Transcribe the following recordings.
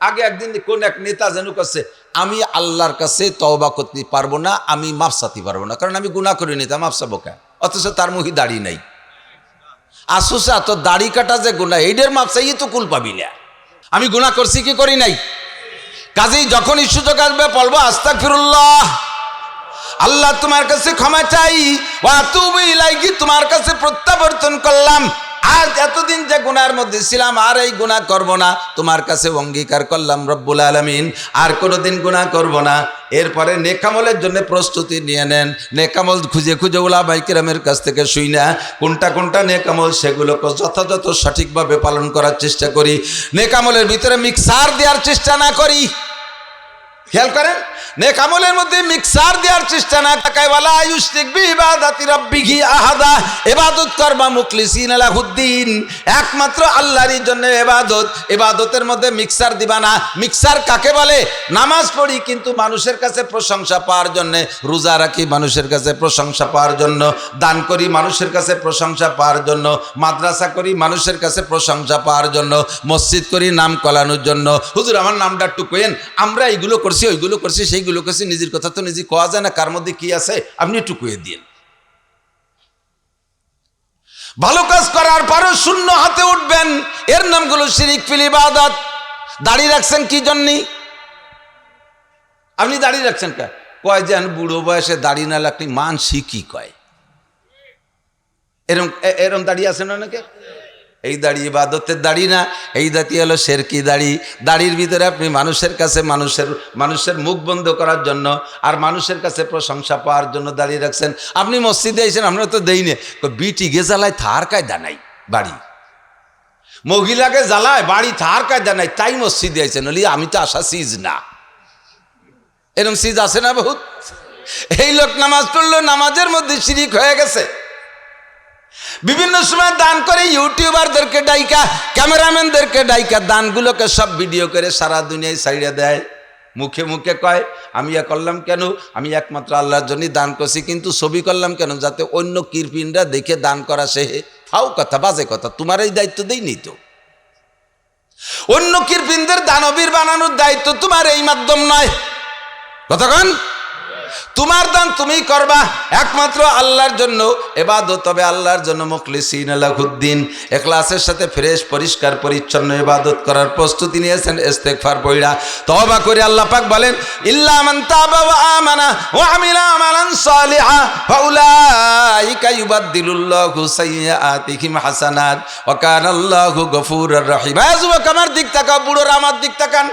আগে একদিন কোন এক নেতা যেন কাছে আমি আল্লাহর কাছে তওবা করতে পারবো না, আমি মাফ চাইতে পারবো না, কারণ আমি গুনাহ করিনি, তা মাফ চাবো কেন? অথচ তার মুখে দাড়ি নাই। আসুসা তো দাড়ি কাটা যে গুনাহ, এইটার মাফ চাইয়ে তো কুল পাবি না। আমি গুনাহ করছি কি করি নাই? কাজেই যখনই সুযোগ আসবে বলবো আস্তাগফিরুল্লাহ, আল্লাহ তোমার কাছে ক্ষমা চাই, ওয়া আতুবু ইলাইহি, তোমার কাছে প্রত্যাবর্তন করলাম। আজ এতদিন যে গুনার মধ্যে ছিলাম আর এই গুনাহ করব না, তোমার কাছে অঙ্গীকার করলাম রব্বুল আলামিন, আর কোনোদিন গুনাহ করব না। এরপরে নেকামলের জন্য প্রস্তুতি নিয়ে নেন। নেকামল খুঁজে খুঁজে উলামায়ে কেরামের কাছ থেকে শুই না কোনটা কোনটা নেকামল, সেগুলোকে যথাযথ সঠিকভাবে পালন করার চেষ্টা করি। নেকামলের ভিতরে মিক্সার দেওয়ার চেষ্টা না করি। খেয়াল করেন, নেক আমলের মধ্যে মিক্সার দেওয়ার চেষ্টা না থাকায়, ওয়ালা ইউশরিক বিইবাদাতি রাব্বিহি আহাদা, ইবাদত করবা মুখলিসিন লাহুদ্দিন, একমাত্র আল্লাহরই জন্য ইবাদত। ইবাদতের মধ্যে মিক্সার দিবা না। মিক্সার কাকে বলে? নামাজ পড়ি কিন্তু মানুষের কাছে প্রশংসা পাওয়ার জন্য, রোজা রাখি মানুষের কাছে প্রশংসা পাওয়ার জন্য, দান করি মানুষের কাছে প্রশংসা পাওয়ার জন্য, মাদ্রাসা করি মানুষের কাছে প্রশংসা পাওয়ার জন্য, মসজিদ করি নাম কলানোর জন্য। হুজুর আমার নামটা একটু কইেন, আমরা এইগুলো করছি ওইগুলো করছি সেইগুলো করছি, নিজের কথা তো নিজে কোয়া যায় না, কার মধ্যে কি আছে আপনি একটু কয়ে দিন। ভালো কাজ করার পরও শূন্য হাতে উঠবেন, এর নামগুলো শিরিক ফিল ইবাদত। দাড়ি রাখছেন কি জন্য? আপনি দাড়ি রাখছেন কে? কয় যেন বুড়ো বয়সে দাড়ি না রাখলে মানসি কি কয়, এরম এরম দাড়ি আছে না অনেকে। এই দাড়ি ইবাদতের দাড়ি না, এই দাঁতি হলো শেরকি দাড়ি। দাড়ির ভিতরে আপনি মানুষের কাছে মানুষের মুখ বন্ধ করার জন্য আর মানুষের কাছে প্রশংসা পাওয়ার জন্য দাঁড়িয়ে রাখছেন। আপনি মসজিদে এসেছেন, আমরা তো দেই নে, বিটি গে জ্বালায় থার কায়দা নাই, বাড়ি মহিলাকে জ্বালায় বাড়ি থার কায়দা নাই, তাই মসজিদে আইছেন। বলি আমি তো আসা সিজ না, এরকম সিজ আছে না বহুত। এই লোক নামাজ পড়লো, নামাজের মধ্যে শিরিক হয়ে গেছে। বিভিন্ন সময় দান করে ইউটিউবারদেরকে ডাইকা, ক্যামেরাম্যানদেরকে ডাইকা দানগুলোকে সব ভিডিও করে সারা দুনিয়ায় ছাইড়া দেয়। মুখে মুখে কয় আমি ইয়া করলাম কেন, আমি একমাত্র আল্লাহর জন্যই দান করছি, কিন্তু ছবি করলাম কেন? যাতে অন্য কিরপিনরা দেখে দান করা সে। ফাও কথা, বাজে কথা, তোমার এই দায়িত্ব দেইনি তো। অন্য কিরপিনদের দানবীর বানানোর দায়িত্ব তোমার এই মাধ্যম নয়। কতক্ষণ তোমার দান তুমি করবা একমাত্র আল্লাহর জন্য ইবাদত হবে, আল্লাহর জন্য মুখলিসিন লাহুদ্দিন, ইখলাসের সাথে ফ্রেশ পরিষ্কার পরিচ্ছন্ন ইবাদত করার প্রস্তুতি নিয়েছেন। ইস্তেগফার পড়া তওবা করে আল্লাহ পাক বলেন ইল্লা মান তাবা ওয়া আমানা ওয়া আমিলা আমালান সালিহা ফাউলাইকা ইউবাদদিলুল্লাহু সাইয়্যাতিহিম হাসানাত ওয়া কানাল্লাহু গফুরুর রহিম। যুবক আমার দিক তাকাও, বুড়োরা আমার দিক তাকান।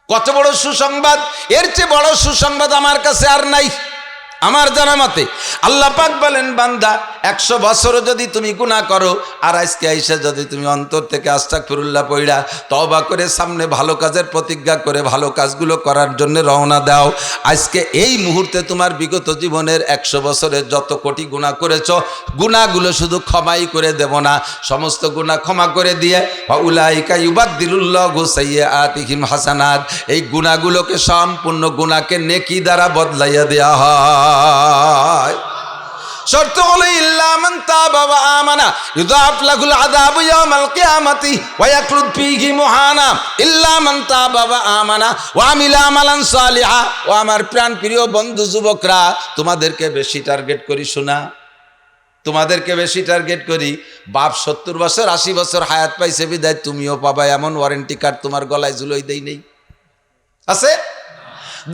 কত বড় সুসংবাদ! এর চেয়ে বড় সুসংবাদ আমার কাছে আর নাই আমার জানা মতে। আল্লাহ পাক বলেন বান্দা 100 বছরও যদি তুমি গুনাহ করো আর আজকে আইসা যদি তুমি অন্তর থেকে আস্তাগফিরুল্লাহ পড়া তওবা করে সামনে ভালো কাজের প্রতিজ্ঞা করে ভালো কাজগুলো করার জন্য রওনা দাও, আজকে এই মুহূর্তে তোমার বিগত জীবনের 100 বছরের যত কোটি গুনাহ করেছো, গুনাহগুলো শুধু ক্ষমাই করে দেব না, সমস্ত গুনাহ ক্ষমা করে দিয়ে ফাউলাইকা ইউবাদদিলুল্লাহু সাইয়্যাতিহিম হাসানাত, এই গুনাহগুলোকে সম্পূর্ণ গুনাহকে নেকি দ্বারা বদলাইয়া দেয়া হয়। শর্ত হলো ইল্লা মান তাবা ওয়া আমানা ইউযাফ লাহুল আযাবু ইয়াওমাল কিয়ামাতি ওয়া ইয়াখলুদ ফীহি মুহানা ইল্লা মান তাবা ওয়া আমানা ওয়া আমিলা আমালান সালিহা। ও আমার প্রাণ প্রিয় বন্ধু যুবকরা, তোমাদেরকে বেশি টার্গেট করি শোনা, তোমাদেরকে বেশি টার্গেট করি। বাপ 70 বছর 80 বছর হায়াত পাইছে বিদায় তুমিও পাবা, এমন ওয়ারেন্টি কার্ড তোমার গলায় ঝুলোই দেই নেই আছে?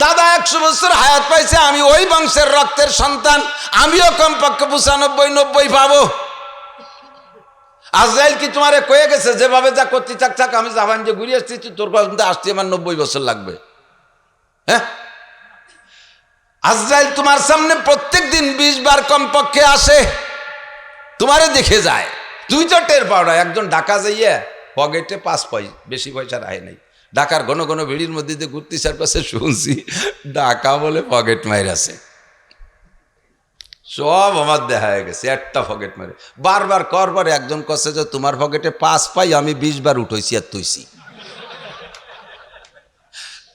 দাদা 100 বছর হায়াত পাইছে, আমি ওই বংশের রক্তের সন্তান, আমিও কমপক্ষে 95-90 পাবো। আজরাইল কি তোমারে কয়ে গেছে যেভাবে যা করতে চাক চাক, আমি জাপান যে ঘুরে আসছি তোর পর্যন্ত আসতে আমার 90 বছর লাগবে? হ্যাঁ, আজরাইল তোমার সামনে প্রত্যেক দিন 20 বার কমপক্ষে আসে, তোমারে দেখে যায়, তুই তো টের পাও না। একজন ঢাকা যাইয়া পকেটে 5 বেশি পয়সা রাখে নাই, ঢাকার ঘন ঘন ভিড়ির মধ্যে দিয়ে ঘুরতে চারপাশে শুনছি ঢাকা বলে পকেট মাইর আছে। সব আমার দেখা হয়ে গেছে, একটা পকেট মারে বারবার করবারে একজন কছে যে তোমার পকেটে 5 পাই, আমি 20 বার উঠেছি আর তুইছি,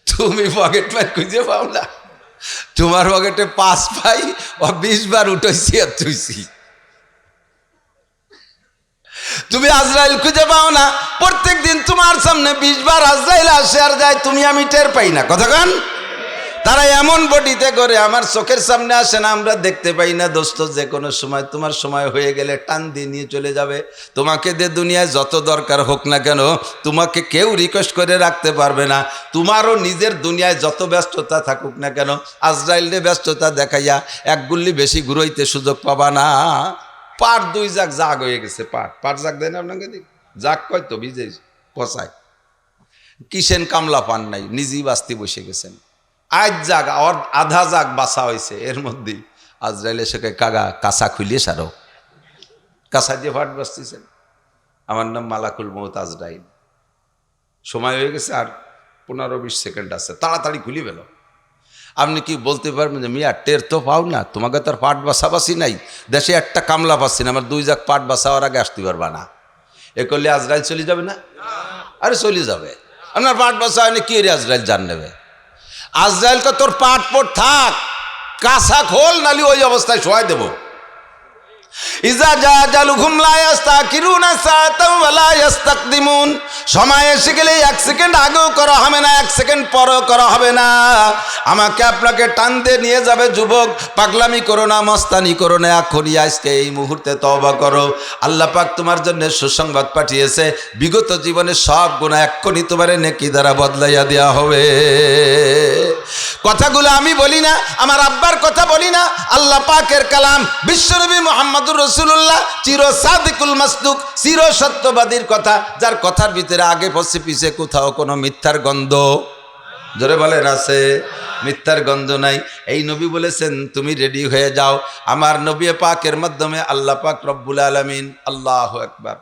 তুমি পকেট মার খুঁজে পাও না, তোমার পকেটে 5 পাই ও 20 বার উঠেছি আর তুইছি। তুমি আজরাইল খুঁজে পাও না, প্রত্যেক দিন তোমার সামনে 20 বার আজরাইল আসে আর যায়, তুমি আমি টের পাই না। কথা কান, তারা এমন বডিতে করে আমার চোখের সামনে আসে না, আমরা দেখতে পাই না। দোস্ত, যে কোনো সময় তোমার সময় হয়ে গেলে টান দিয়ে নিয়ে চলে যাবে। তোমাকে যে দুনিয়ায় যত দরকার হোক না কেন, তোমাকে কেউ রিকোয়েস্ট করে রাখতে পারবে না। তোমারও নিজের দুনিয়ায় যত ব্যস্ততা থাকুক না কেন, আজরাইলে ব্যস্ততা দেখাইয়া এক গুল্লি বেশি ঘুরোইতে সুযোগ পাবা না। পাট 2 জাগ জাগ হয়ে গেছে। পাট জাগ দেয় না আপনাকে? জাগ কয় তো ভিজে পচায়। কিসেন কামলা পান নাই, নিজেই বাঁচতে বসে গেছেন। আজ জাগ আর আধা জাগ বাসা হয়েছে, এর মধ্যেই আজরাইল এসে কাগা কাঁচা খুলিয়ে সারো। কাঁচা দিয়ে ফাট বাঁচতেছেন। আমার নাম মালাকুল মৌত আজরাইল। সময় হয়ে গেছে, আর 15-20 সেকেন্ড আছে, তাড়াতাড়ি খুলি ফেলো। আপনি কি বলতে পারবেন যে মিয়া টের তো পাও না, তোমাকে তো আর পাট বাসাবাসি নাই, দেশে একটা কামলা পাচ্ছি না, আমার 2 জাগ পাট বাসাওয়ার আগে আসতে পারবা না। এ করলে আজরাইল চলে যাবে না? আরে চলে যাবে। আপনার পাট বাসা হয়নি, কি রে আজরাইল জান নেবে? আজরাইলকে তোর পাট পট থাক, কাঁচা খোল, নালি ওই অবস্থায় শোয়াই দেবো। ইজা জালুহুম লা ইস্তাকিরুনা সাআতাও ওয়া লা ইস্তাকদিমুন। সময় এসে গেলে 1 সেকেন্ড আগেও করা হবে না, 1 সেকেন্ড পরেও করা হবে না। আমাকে আপনাকে টান দিয়ে নিয়ে যাবে। যুবক, পাগলামি করো না, মস্তানি করো না, এখনই আজকে এই মুহূর্তে তওবা করো। আল্লাহ পাক তোমার জন্য সুসংবাদ পাঠিয়েছে, বিগত জীবনে সব গুনাহ এক্ষুনি তোমার নেকি দ্বারা বদলাইয়া দেওয়া হবে। কথাগুলো আমি বলি না, আমার আব্বার কথা বলি না, আল্লাহ পাকের কালাম, বিশ্বনবী মুহাম্মদুর রাসূলুল্লাহ চির সাদিকুল মাসদুক, চির সত্যবাদীর কথা, যার কথার ভিতরে আগে পছে পিছে কোথাও কোনো মিথ্যার গন্ধ, জোরে বলেন, আছে? মিথ্যার গন্ধ নাই। এই নবী বলেছেন তুমি রেডি হয়ে যাও। আমার নবী পাকের মাধ্যমে আল্লাহ পাক রব্বুল আলামিন, আল্লাহু আকবার,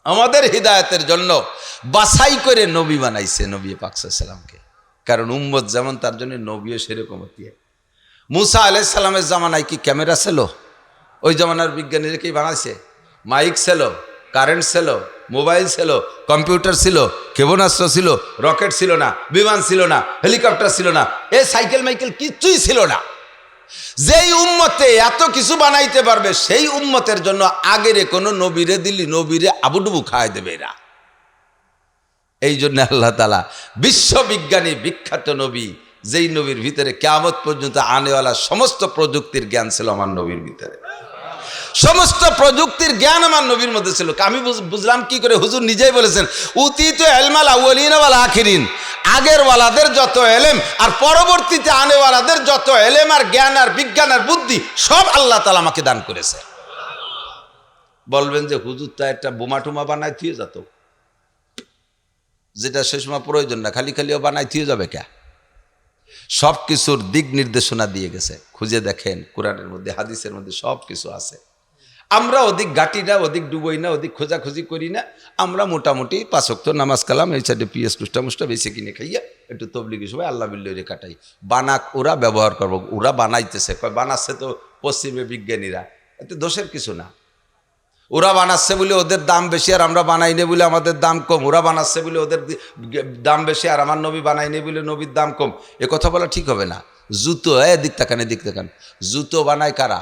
আমাদের হিদায়াতের জন্য বাছাই করে নবী বানাইছে নবী পাক সাল্লাল্লাহু আলাইহি সাল্লামকে। কারণ উম্মত যেমন তার জন্য নবীও সেরকম হতে। মুসা আলাইহিস সালামের জামানায় কি ক্যামেরা ছিল? ওই জামানার বিজ্ঞানীরা কি বানাইছে? মাইক ছিল, কারেন্ট ছিল, মোবাইল ছিল, কম্পিউটার ছিল, ক্ষেপণাস্ত্র ছিল, রকেট ছিল না, বিমান ছিল না, হেলিকপ্টার ছিল না, এই সাইকেল মাইকেল কিছুই ছিল না। যেই উম্মতে এত কিছু বানাইতে পারবে, সেই উম্মতের জন্য আগের কোনো নবীরে দিলি নবীরে আবুডুবু খাওয়াই দেবে এরা। এই জন্য আল্লাহ তাআলা বিশ্ববিজ্ঞানী বিখ্যাত নবী, যেই নবীর ভিতরে কিয়ামত পর্যন্ত আনেওয়ালা সমস্ত প্রযুক্তির জ্ঞান ছিল আমার নবীর ভিতরে। সমস্ত প্রযুক্তির জ্ঞান আমার নবীর মধ্যে ছিল। আমি বুঝলাম কি করে? হুজুর নিজেই বলেছেন, উতিতু ইলমাল আউয়ালিন ওয়াল আখিরিন। আগের ওয়ালাদের যত এলেম আর পরবর্তীতে আনেওয়ালাদের যত এলেম আর জ্ঞান আর বিজ্ঞান আর বুদ্ধি সব আল্লাহ তাআলা আমাকে দান করেছে। বলবেন যে হুজুর তা একটা বোমা টুমা বানায় থিয়ে যেত, যেটা সে সময় প্রয়োজন না, খালি খালিও বানাই থিয়ে যাবে কে? সব কিছুর দিক নির্দেশনা দিয়ে গেছে। খুঁজে দেখেন, কোরআনের মধ্যে হাদিসের মধ্যে সব কিছু আছে। আমরা ওদিক গাটি না, ওদিক ডুবই না, ওদিক খোঁজাখুঁজি করি না। আমরা মোটামুটি 5 ওয়াক্ত নামাজ কালাম, এই সাইডে পিএস টুস্টা মুস্টা বেশি কিনে খাইয়া একটু তবলিগি সবাই আল্লাহ বিল্লাহ কাটাই। বানাক ওরা, ব্যবহার করবো ওরা, বানাইতেছে, বানাচ্ছে তো পশ্চিমে বিজ্ঞানীরা, এতে দোষের কিছু না। ওরা বানাচ্ছে বলে ওদের দাম বেশি আর আমরা বানাই নে বলে আমাদের দাম কম। ওরা বানাচ্ছে বলে ওদের দাম বেশি আর আমার নবী বানাই নে বলে নবীর দাম কম। এ কথা বলা ঠিক হবে না। জুতো এদিক তাকান, এদিক তাকান, জুতো বানায় কারা?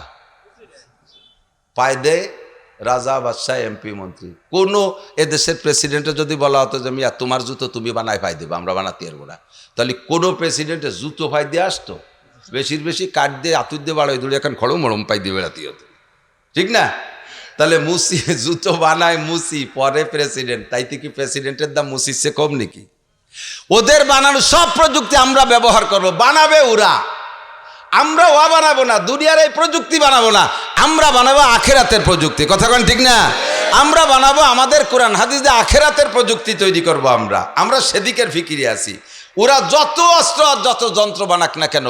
পায় দেয় রাজা, বাদশাহ, এমপি, মন্ত্রী। কোনো এদেশের প্রেসিডেন্টে যদি বলা হতো যে মিয়া তোমার জুতো তুমি বানায় পাই দেবে, আমরা বানাতে পারবো না, তাহলে কোনো প্রেসিডেন্টের জুতো পাই দিয়ে আসতো? বেশির বেশি কাঠ দিয়ে আতুর দিয়ে বাড়াই দূরে এখন খড়ম মরম পাই দিয়ে বেড়াতে হতো, ঠিক না? তাহলে মুসি জুতো বানায় মুসি, পরে প্রেসিডেন্ট, তাইতে কি প্রেসিডেন্টের দাম মুসির চেয়ে কম নাকি? ওদের বানানো সব প্রযুক্তি আমরা ব্যবহার করব, বানাবে ওরা, আমরা ওয়া বানাবো না। দুনিয়ার এই প্রযুক্তি বানাবো না, আমরা বানাবো আখেরাতের প্রযুক্তি। কথা কোন ঠিক না? আমরা বানাবো আমাদের কোরআন হাদিসে আখেরাতের প্রযুক্তি তৈরি করব। আমরা সেদিকের ফিকিরে আছি। ওরা যত অস্ত্র যত যন্ত্র বানাক না কেন,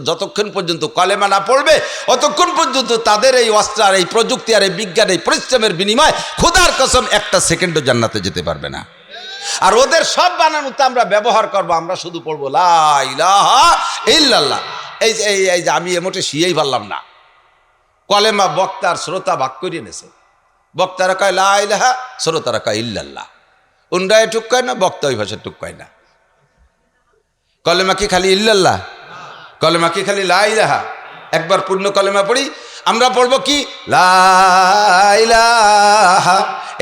যতক্ষণ পর্যন্ত কলেমা না পড়বে অতক্ষণ পর্যন্ত তাদের এই অস্ত্র আর এই প্রযুক্তি আর এই বিজ্ঞান এই পরিশ্রমের বিনিময় খোদার কসম একটা সেকেন্ডও জান্নাতে যেতে পারবে না। আর ওদের সব বানানোতে আমরা ব্যবহার করব, আমরা শুধু পড়বো লা ইলাহা ইল্লাল্লাহ। এই যে আমি মোটে শিয়েই পারলাম না, কলেমা বক্তার শ্রোতা ভাগ করিয়ে নেছে। বক্তারা কয় লা ইলাহা, শ্রোতারা কয় ইল্লাল্লাহ। উনরা এটুক কয় না, বক্তা ওই ভাষা টুক কয় না। কলেমা কি খালি ইল্লাল্লাহ? কলেমা কি খালি লা ইলাহা? একবার পূর্ণ কলেমা পড়ি। আমরা পড়বো কি? লা ইলাহা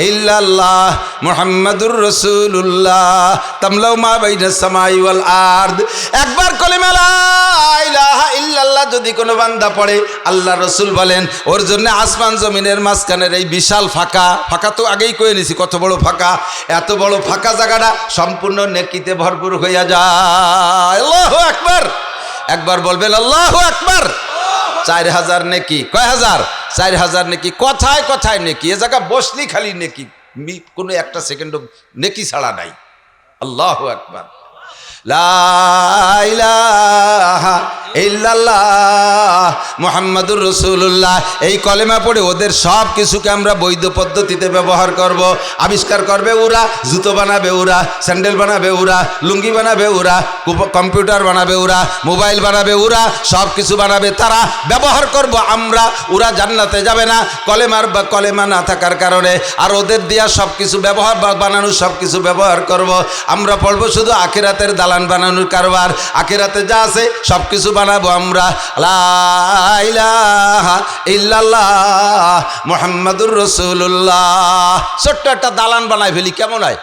ইল্লাল্লাহ মুহাম্মাদুর রাসূলুল্লাহ তামলাউ মা বাইনাস সামাই ওয়াল আরদ। একবার কলেমা লা ইলাহা ইল্লাল্লাহ যদি কোনো বান্দা পড়ে, আল্লাহ রসুল বলেন ওর জন্য আসমান জমিনের মাঝখানের এই বিশাল ফাঁকা, ফাঁকা তো আগেই কয়ে নিছি কত বড় ফাঁকা, এত বড় ফাঁকা জায়গাটা সম্পূর্ণ নেকিতে ভরপুর হইয়া যায়। আল্লাহু আকবার। একবার বলবেন আল্লাহু আকবার। 4000 নেকি। কয় হাজার? 4000 নেকি। কথায় কথায় নেকি। এ জায়গা বসলি খালি নেকি, কোনো একটা সেকেন্ডও নেকি ছাড়া নাই। আল্লাহু আকবার। লা ইলাহা ইল্লাল্লাহ মুহাম্মাদুর রাসূলুল্লাহ। এই কলেমা পড়ে ওদের সব কিছুকে আমরা বৈধ পদ্ধতিতে ব্যবহার করব। আবিষ্কার করবে ওরা, জুতো বানাবে ওরা, স্যান্ডেল বানাবে ওরা, লুঙ্গি বানাবে ওরা, কম্পিউটার বানাবে ওরা, মোবাইল বানাবে ওরা, সব কিছু বানাবে তারা, ব্যবহার করব আমরা। ওরা জান্নাতে যাবে না কলেমার বা কলেমা না থাকার কারণে, আর ওদের দেয়া সব কিছু ব্যবহার বা বানানো সব কিছু ব্যবহার করব আমরা। পড়বো শুধু আখিরাতের দালান বানানোর কারবার। আখিরাতে যা আছে সব কিছু বানাবো আমরা। লা ইলাহা ইল্লাল্লাহ মুহাম্মাদুর রাসূলুল্লাহ। ছোট্ট একটা দালান বানাই ফেলি, কেমন হয়?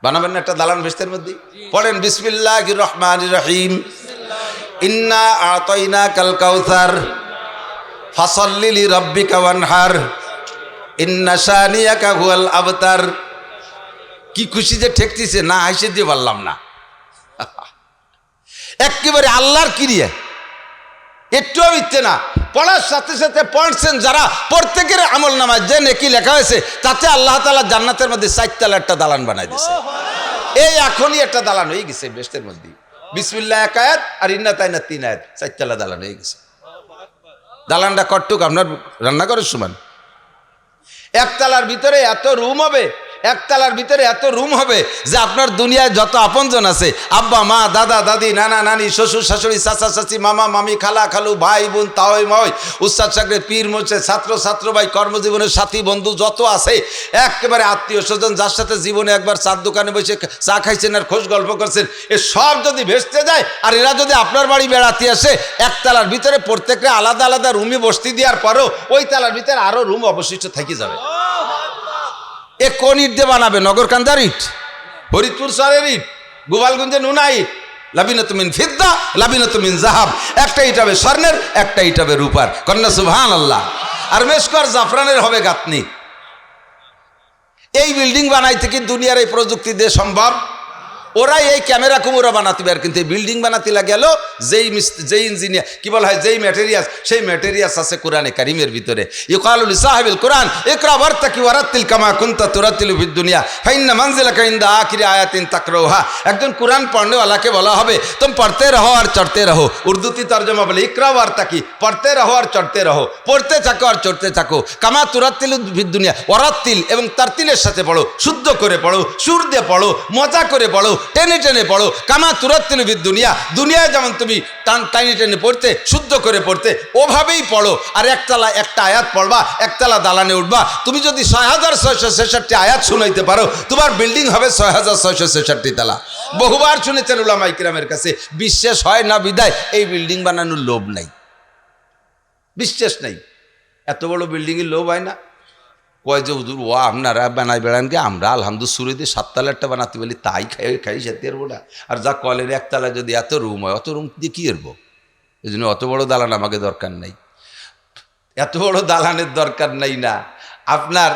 বানাবেন না একটা দালান ভেস্তের মধ্যে? পড়েন বিসমিল্লাহির রহমানির রহিম। ইন্না আতাইনাকাল কাউসার ফাসাল্লি লিরাব্বিকা ওয়ানহার ইন্না শানিয়াকা হুয়াল আবতার। কি খুশি যে ঠেকতেছে না, হাসি দিয়ে পারলাম না। একেবারে আল্লাহর ক্রিয়া, একটুও মিথ্যে না। পড়ার সাথে সাথে পড়ছেন যারা, প্রত্যেকের আমল নামায় যে নেকি লেখা হয়েছে তাতে আল্লাহ তাআলা জান্নাতের মধ্যে 4 তলা একটা দালান বানাই দিয়েছে। এই এখনই একটা দালান হয়ে গেছে বেহেশতের মধ্যে। বিসমিল্লাহ 1 আয়াত আর ইন্না তাইনা 3 আয়াত, 4 তলা দালান হয়ে গেছে। দালানটা কটটুক আপনার রান্নাঘরের সমান। একতলার ভিতরে এত রুম হবে, একতলার ভিতরে এত রুম হবে যে আপনার দুনিয়ায় যত আপনজন আছে, আব্বা মা দাদা দাদি নানা নানি শ্বশুর শাশুড়ি চাচা চাচি মামা মামি খালা খালু ভাই বোন তাওই মাওই উস্তাদ সাকরে পীর মোর্শে ছাত্র ছাত্র ভাই কর্মজীবনের সাথী বন্ধু যত আছে, একেবারে আত্মীয় স্বজন যার সাথে জীবনে একবার চার দোকানে বসে চা খাইছেন আর খোঁজ গল্প করছেন, এ সব যদি ভেস্তে যায় আর এরা যদি আপনার বাড়ি বেড়াতে আসে, একতলার ভিতরে প্রত্যেকটা আলাদা আলাদা রুমে বসতি দেওয়ার পরও ওই তালার ভিতরে আরো রুম অবশিষ্ট থেকে যাবে। এ কোন ইট দিয়ে বানাবে? নগরকান্দার ইট, ফরিদপুর শহরের ইট, গোপালগঞ্জে নুনা ইট, লাবিনাত মিন ফিদ্দা লাবিনাত মিন যাহাব। একটা ইট হবে স্বর্ণের, একটা ইট হবে রূপার। কন্যা সুবহানাল্লাহ। আর মেশকর জাফরানের হবে গাঁথনি। এই বিল্ডিং বানাইতে কি দুনিয়ার এই প্রযুক্তি দিয়ে সম্ভব? ওরাই এই ক্যামেরা কুমুরা বানাতে পারে, কিন্তু এই বিল্ডিং বানাতে গেল যেই ইঞ্জিনিয়ার কি বলা হয়, যেই ম্যাটেরিয়ালস, সেই ম্যাটেরিয়ালস আছে কোরআনে কারিমের ভিতরে। ইউকালু লিসাহিবিল কোরআন ইকরা ওয়ারতাকি ওয়ারাতিল কামা কুনতা তুরাতিলু ফিদ দুনিয়া ফাইন্না মানজিলাকা ইনদা আখিরি আয়াতিন তাকরাউহা। একজন কোরআন পড়নেওয়ালাকে বলা হবে তুমি পড়তে রহো আর চড়তে রহো। উর্দুতে তর্জমা বলে ইকরা ওয়ারতাকি, পড়তে রহো আর চড়তে রহো, পড়তে থাকো আর চড়তে থাকো। কামা তুরাতিলু ফিদ দুনিয়া, ওয়ারাতিল এবং তারতিলের সাথে পড়ো, শুদ্ধ করে পড়ো, সুর দিয়ে পড়ো, মজা করে পড়ো, টেনে টেনে পড়ো। কামা তুরাতিলু ফিদ দুনিয়া, দুনিয়ায় যেমন তুমি টাইনে টেনে পড়তে, শুদ্ধ করে পড়তে, ওভাবেই পড়ো। আর একতলা একটা আয়াত পড়বা, একতলা দালানে উঠবা। তুমি যদি 6666 আয়াত শুনাইতে পারো, তোমার বিল্ডিং হবে 6666 তালা। বহুবার শুনেছেন উলামায়ে কিরামের কাছে, বিশ্বাস হয় না বিদায় এই বিল্ডিং বানানোর লোভ নাই, বিশ্বাস নাই। এত বড় বিল্ডিং এর লোভ হয় না? কয় যে হুজুর ও আপনারা বানাই বেড়ান কে, আমরা আলহামদুলিল্লাহ সুরেতে 7 তলারটা বানাতে বলি, তাই খাই যেতে পারবো না। আর যা কলের একতলায় যদি এত রুম হয়, অত রুম দিয়ে কি করবো? এই জন্য অত বড় দালান আমাকে দরকার নাই, এত বড় দালানের দরকার নাই। না আপনার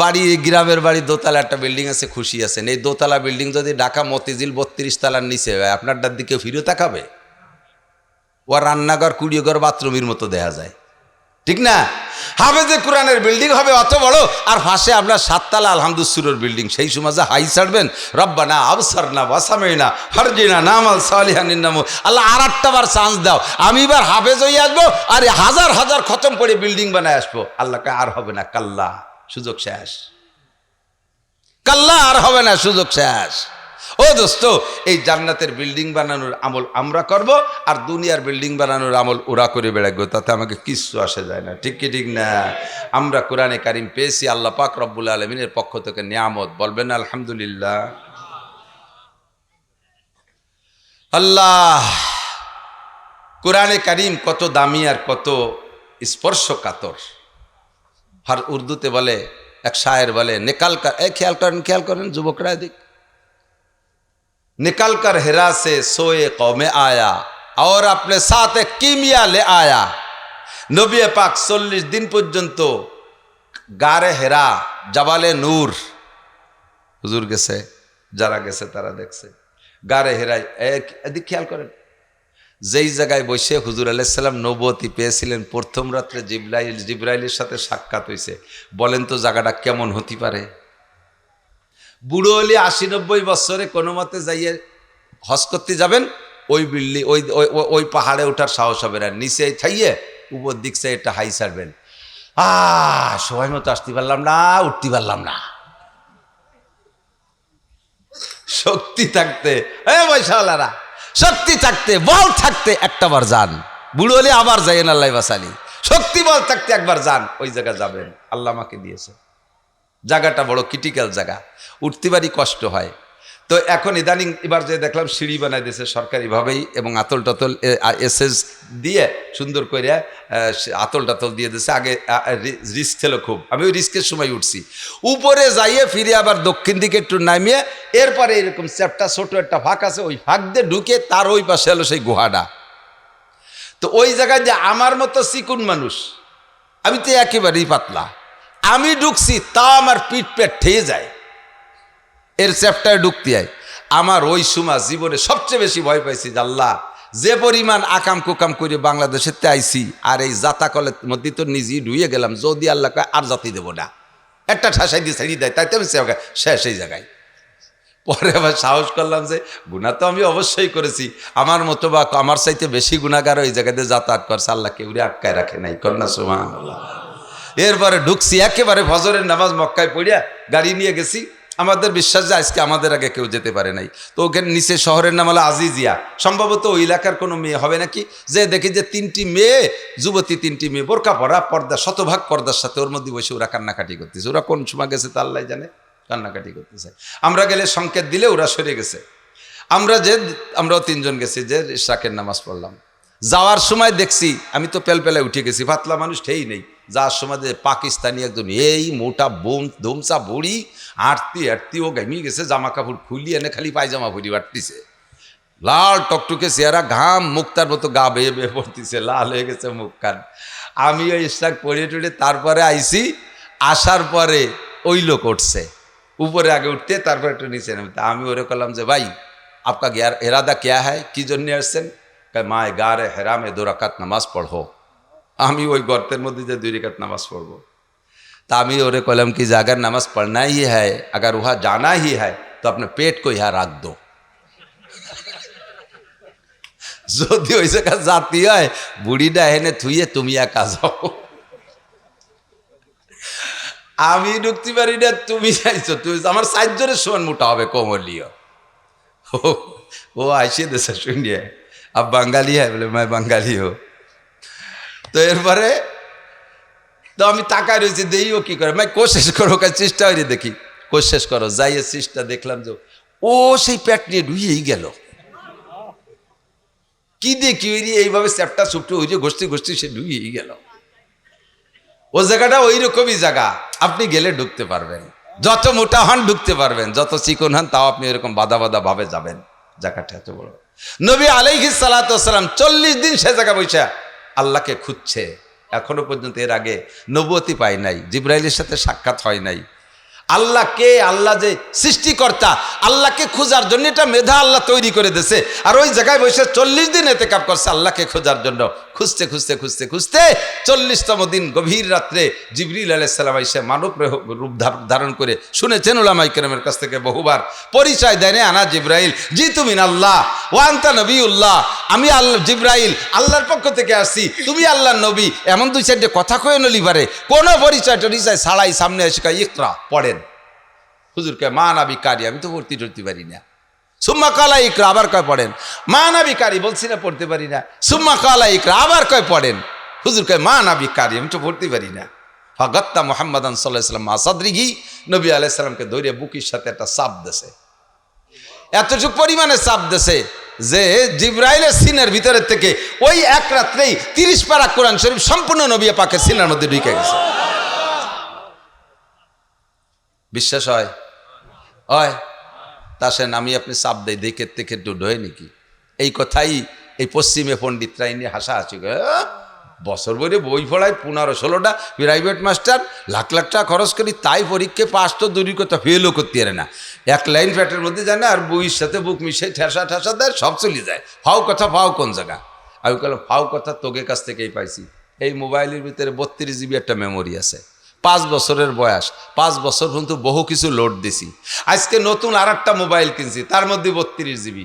বাড়ি, গ্রামের বাড়ি দোতলা একটা বিল্ডিং আছে, খুশি আছেন। এই দোতলা বিল্ডিং যদি ঢাকা মতিঝিল 32 তলার নিচে হয়, আপনারটার দিকে ফিরে তাকাবে? ও রান্নাঘর 20 ঘর বাথরুমের মতো দেখা যায়, ঠিক না? হাফেজে কোরআনের বিল্ডিং হবে অত বড়, আর পাশে আপনার 7 তলা আলহামদুলিল্লাহর বিল্ডিং। সেই সময় যা হাই ছাড়বেন, রব্বানা আবসারনা ওয়াসামাইনা ফারজিনা নামাল সালিহান ইন্নামু। আল্লাহ আর 8টা বার চান্স দাও, আমি এবার হাফেজ হয়ে আসবো আর হাজার হাজার খতম করে বিল্ডিং বানায় আসবো। আল্লাহকে আর হবে না, কাল্লা, সুযোগ শেষ, কাল্লা আর হবে না, সুযোগ শেষ। ও দোস্ত, এই জান্নাতের বিল্ডিং বানানোর আমল আমরা করব, আর দুনিয়ার বিল্ডিং বানানোর আমল ওরা করে বেড়াবো, তাতে আমাকে কিচ্ছু আসে যায় না, ঠিক কি ঠিক না? আমরা কোরআনে কারিম পেয়েছি আল্লাহ পাক রব্বুল আলামিনের পক্ষ থেকে নিয়ামত, বলবেন আলহামদুলিল্লাহ। আল্লাহ কোরআনে কারিম কত দামি আর কত স্পর্শকাতর। আর উর্দুতে বলে, এক শায়ের বলে, নিকাল কর, খেয়াল করেন যুবকরা দিক, निकल कर हिरा से सोए कौमे आया और अपने साथ एक कीमिया ले आया। नबी पाक 40 दिन পর্যন্ত গারে হেরা, জাবালে নূর, হুজুর গেছে, যারা গেছে তারা দেখছে, গারে হেরায় এদিক খেয়াল করেন, যেই জায়গায় বসে হুজুর আলাইহিস সালাম নবুয়তি পেয়েছিলেন, প্রথম রাত্রে জিবরাইলের সাথে সাক্ষাৎ হয়েছে। বলেন তো জায়গাটা কেমন হতে পারে? বুড়ো হলে 80-90 বছরে কোনো মতে যাইয়ে হজ করতে যাবেন, ওই বিল্ডিং ওই পাহাড়ে ওঠার সাহস হবে না, নিচে থাইয়ে উপর দিকছে এটা হাই ছাড়বেন, সময় মতো আসতে পারলাম না, উঠতে পারলাম না। শক্তি থাকতে, পয়সাওয়ালারা, শক্তি থাকতে, বল থাকতে একটাবার যান। বুড়ো হলে আবার যাইয়েন, আল্লাহ বাসালি। শক্তি বল থাকতে একবার যান, ওই জায়গা যাবেন, আল্লাহ আমাকে দিয়েছে। জায়গাটা বড় ক্রিটিক্যাল জায়গা, উঠতে পারি কষ্ট হয়। তো এখন ইদানিং এবার যে দেখলাম সিঁড়ি বানাই দিয়েছে সরকারিভাবেই, এবং আতল টাতল এসএস দিয়ে সুন্দর করে আতল টাতল দিয়ে দিয়েছে। আগে রিস্ক ছিল খুব, আমি ওই রিস্কের সময় উঠছি, উপরে যাইয়ে ফিরে আবার দক্ষিণ দিকে একটু নামিয়ে, এরপরে এরকম চ্যাপটা ছোট একটা ফাঁক আছে, ওই ফাঁক দিয়ে ঢুকে তার ওই পাশে হলো সেই গুহাটা। তো ওই জায়গায় যে আমার মতো চিকুন মানুষ, আমি তো একেবারেই পাতলা, আমি ঢুকছি তা আমার পিঠ পেট ঠেয়ে যায়, এর চ্যাপ্টারে ঢুকতে হয়। আমার ওই সময় জীবনে সবচেয়ে বেশি ভয় পাইছি যে আল্লাহ, যে পরিমাণ আকাম কুকাম করে বাংলাদেশের আইছি, আর এই জাতাকলের মধ্যে তো নিজেই ডুয়ে গেলাম, যদি আল্লাহ আর জাতি দেবো না, একটা ঠাসাই দিয়ে ছাড়িয়ে দেয়, তাই তো আমি শেষ এই জায়গায়। পরে আবার সাহস করলাম যে গুনাহ তো আমি অবশ্যই করেছি, আমার মতো বা আমার চাইতে বেশি গুনাহগার ওই জায়গাতে যাতায়াত করছে, আল্লাহ কেউ আটকায় রাখে নাই, কন্যা সুবহানাল্লাহ। এরপরে ঢুকছি একেবারে ফজরের নামাজ মক্কায় পড়িয়া গাড়ি নিয়ে গেছি। আমাদের বিশ্বাস যে আজকে আমাদের আগে কেউ যেতে পারে নাই। তো ওখানে নিচে শহরের নাম হলো আজিজিয়া, সম্ভবত ওই এলাকার কোনো মেয়ে হবে নাকি, যে দেখি যে 3টি মেয়ে, যুবতী 3টি মেয়ে, বোরকা পরা, পর্দা, শতভাগ পর্দার সাথে, ওর মধ্যে বসে ওরা কান্নাকাটি করতেছে। ওরা কোন সময় গেছে তা আল্লাহ জানে, কান্নাকাটি করতেছে। আমরা গেলে সংকেত দিলে ওরা সরে গেছে। আমরাও 3 জন গেছি, যে ইশরাকের নামাজ পড়লাম। যাওয়ার সময় দেখছি, আমি তো পেলপেলায় উঠে গেছি, পাতলা মানুষ ঠেই নেই। যাওয়ার সময় পাকিস্তানি একজন এই মোটা ধুমসা বুড়ি আটতি ও ঘামিয়ে গেছে, জামা কাপড় খুলি এনে খালি পায়জামা ভরি বাটতিছে, লাল টকটকে চেহারা, ঘাম মুক্তার মতো গা বেয়ে বেয়ে পড়তেছে, লাল হয়ে গেছে মুখ কান। আমি ওই ইশরাক পড়ে টড়ে তারপরে আইসি। আসার পরে ওই লোক উঠছে, উপরে আগে উঠতে তারপরে একটু নিচে নামতে। আমি ওরে করলাম যে ভাই, আপকা ইরাদা ক্যা হ্যায়, কি জন্য আসছেন? মায় গারে হেরামে 2 রাকাত নামাজ পড়ো। আমি ওই গর্তের মধ্যে যে 2 রাকাত নামাজ পড়বো। তা আমি ওরে কলম की अगर नमाज पढ़ना ही है, अगर वहाँ जाना ही है, तो अपने पेट को यहाँ रख दो। যদি ওই জায়গা জাতি হয়, বুড়িটা এনে থুইয়ে তুমি একা যাও। আমি ঢুকতে পারি না, তুমি চাইছো, তুমি আমার 4 জনের সমান মোটা হবে, কোমলীয়। ও আইসে দেশে শুনিয়ে, अब बंगाली है, बोले मैं बंगाली हो। তো এরপরে তো আমি তাকায় রয়েছি, দেই ও কি করে, मैं कोशिश करो, চেষ্টা হয়ে দেখি, কোशिश करो, যাইয়ে চেষ্টা দেখলাম যে ও সেই পেট নিয়ে ঢুয়েই গেল। কি দেখি ওই এইভাবে চ্যাপটা চুপটে ওই যে গোষ্ঠী সে ঢুয়েই গেল। ও জায়গাটা ওই রকমই জায়গা, আপনি গেলে ঢুকতে পারবেন, যত মোটা হন ঢুকতে পারবেন, যত চিকন হন তাও আপনি এরকম বাধা ভাবে যাবেন। জায়গাটা এত বড়। নবী আলাইহিস সালাতু ওয়াস সালাম 40 দিন সে জায়গা বসে আল্লাহকে খুঁজছে। এখনো পর্যন্ত এর আগে নবুয়তি পায় নাই, জিবরাইলের সাথে সাক্ষাৎ হয় নাই। আল্লাহ কে? আল্লাহ যে সৃষ্টিকর্তা, আল্লাহকে খোঁজার জন্য এটা মেধা আল্লাহ তৈরি করে দিয়েছে। আর ওই জায়গায় বসে 40 দিন এতেকাব করছে আল্লাহকে খোঁজার জন্য। খুঁজতে 40তম দিন গভীর রাত্রে জিবরিল আলাইহিস সালাম এসে মানব রূপ ধারণ করে, শুনেছেন উলামায়ে কেরামের কাছ থেকে বহুবার, পরিচয় দেন, আনা জিবরাইল জিতু মিন আল্লাহ ওয়া আনতা নবিউল্লাহ, আমি আল্লাহ জিবরাইল, আল্লাহর পক্ষ থেকে আসছি, তুমি আল্লাহর নবী। এমন 2-4টে কথা কয়ে নলি পারে, কোনো পরিচয় ছাড়াই সামনে এসে কয় ইকরা, পড়েন। হুজুরকে মা নাবি কারি, আমি তো পড়তে পারি না। সুম্মা কালা ইকরা, আবার কয় পড়েন। মা নাবি কারি বলছি না, পড়তে পারি না। সুম্মা কালা ইকরা, আবার কয় পড়েন। হুজুর কয় মা নাবি কারি, আমি তো পড়তে পারি না। ফাগাত্তা মুহাম্মাদান সাল্লাল্লাহু আলাইহি ওয়াসাল্লাম মা সাদরিহি, নবী আলাইহিস সালামকে ধরে বুকের সাথে একটা চাপ দেছে, এতটুকু পরিমাণে চাপ দেছে, যে জিব্রাইলের সিনের ভিতরের থেকে ওই এক রাত্রেই 30 পারা কোরআন শরীফ সম্পূর্ণ নবী পাকের সিনার মধ্যে ঢুকে গেছে। বিশ্বাস হয়? হয় তাসেন আমি আপনি চাপ দেয় দেখে দেখে ডোয় নাকি? এই কথাই এই পশ্চিমে পণ্ডিতরা নিয়ে হাসাহাসি করে, বছর বইরে বই পড়ায় 15-16টা প্রাইভেট মাস্টার লাখ লাখ টাকা খরচ করি, তাই পরীক্ষা পাস তো দূরের কথা ফেলও করতে পারে না, এক লাইন প্যাটের মধ্যে যায় না, আর বইয়ের সাথে বুক মিশে ঠেসা ঠেসা দেয়, সব চলে যায়। ফাও কথা, ফাও কোন জায়গা? আমি বললাম ফাও কথা তোকে কাছ থেকেই পাইছি। এই মোবাইলের ভিতরে 32 GB একটা মেমোরি আছে, 5 বছরের বয়স, 5 বছর পর্যন্ত বহু কিছু লোড দিছি। আজকে নতুন আর একটা মোবাইল কিনছি, তার মধ্যে 32 GB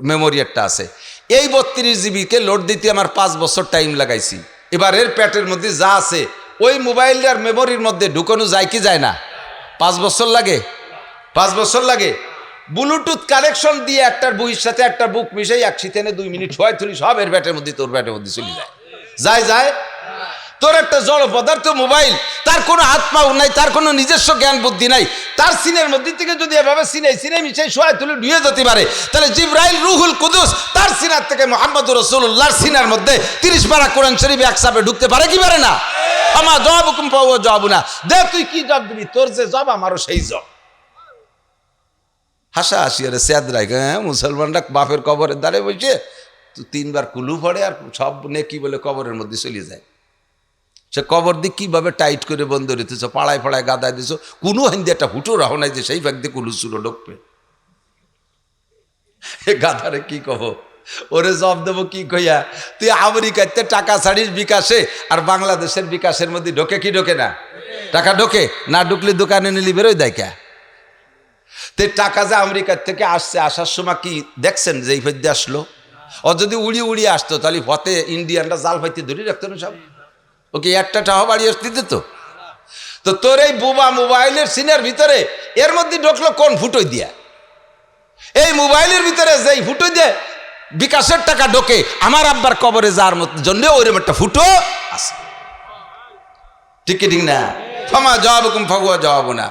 মেমোরি একটা আছে। এই 32 জিবিকে লোড দিতে আমার 5 বছর টাইম লাগাইছি। এবার এর প্যাটের মধ্যে যা আছে ওই মোবাইলটার মেমোরির মধ্যে ঢুকানো যায় কি যায় না? 5 বছর লাগে, 5 বছর লাগে। ব্লুটুথ কানেকশন দিয়ে একটার বইয়ের সাথে একটা বুক মিশাই একসাথে 2 মিনিট হয় তুলি সব এর ব্যাটের মধ্যে, তোর ব্যাটের মধ্যে চলে যায়। যায় যায় তোর একটা জড় পদার্থ মোবাইল, তার কোনো হাত পাও নাই, তার কোনো নিজস্ব জ্ঞান বুদ্ধি নাই, তার সিনের মধ্যে থেকে যদি এভাবে সিনে মিশাই শোয়ায় তুলে ডুয়ে যেতে পারে, তাহলে জিব্রাইল রুহুল কুদুস তার সিনার থেকে মুহাম্মদুর রাসূলুল্লাহর সিনার মধ্যে 30 পারা কোরআন শরীফ একসাথে ঢুকতে পারে কি পারে না? আমা জবাবুকুম ফাওয়া জবাবুনা, দে তুই কি জবাব দিবি, তোর যে জবাব আমারও সেই জবাব। হাসা হাসি আরে স্যাদরাই, হ্যাঁ মুসলমানরা বাপের কবরের দ্বারে বসে 3 বার কুলু পড়ে আর সব নেকি বলে কবরের মধ্যে চলে যায়। সে কবর দিয়ে কীভাবে টাইট করে বন্ধ রেখেছ, পাড়ায় পাড়ায় গাদায় দিছ, কোনো হিন্দি একটা হুটো রাহ নাই যে সেই ভাগ দিয়ে কুলু চুলো ঢুকবে। এ গাধারে কি কব, ওরে জব দেবো কি কইয়া? তুই আমেরিকাতে টাকা ছাড়িস বিকাশে, আর বাংলাদেশের বিকাশের মধ্যে ঢোকে কি ঢোকে না? টাকা ঢোকে না, ঢুকলে দোকানে নিলি বেরোয় দেয় কে? তো টাকা যে আমেরিকার থেকে আসছে, আসার সময় কি দেখছেন যে এই ফেদ্যে আসলো? ও যদি উড়িয়ে উড়িয়ে আসতো তাহলে পথে ইন্ডিয়ানরা জাল ফাইতে ধরে রাখতো না সব, ওকে একটা টাকা বাড়ি আসতে দিত। তো তোর এই বুবা মোবাইলের সিনের ভিতরে এর মধ্যে ঢুকলো কোন ফুটোই দিয়া? এই মোবাইলের ভিতরে যেই ফুটো দিয়ে বিকাশের টাকা ঢোকে, আমার আব্বার কবরে যাওয়ার জন্য ওইরকম একটা ফুটো আছে। ঠিক ঠিক না? ফামা জবাবুকুম ফাহুয়া জবাবুনা।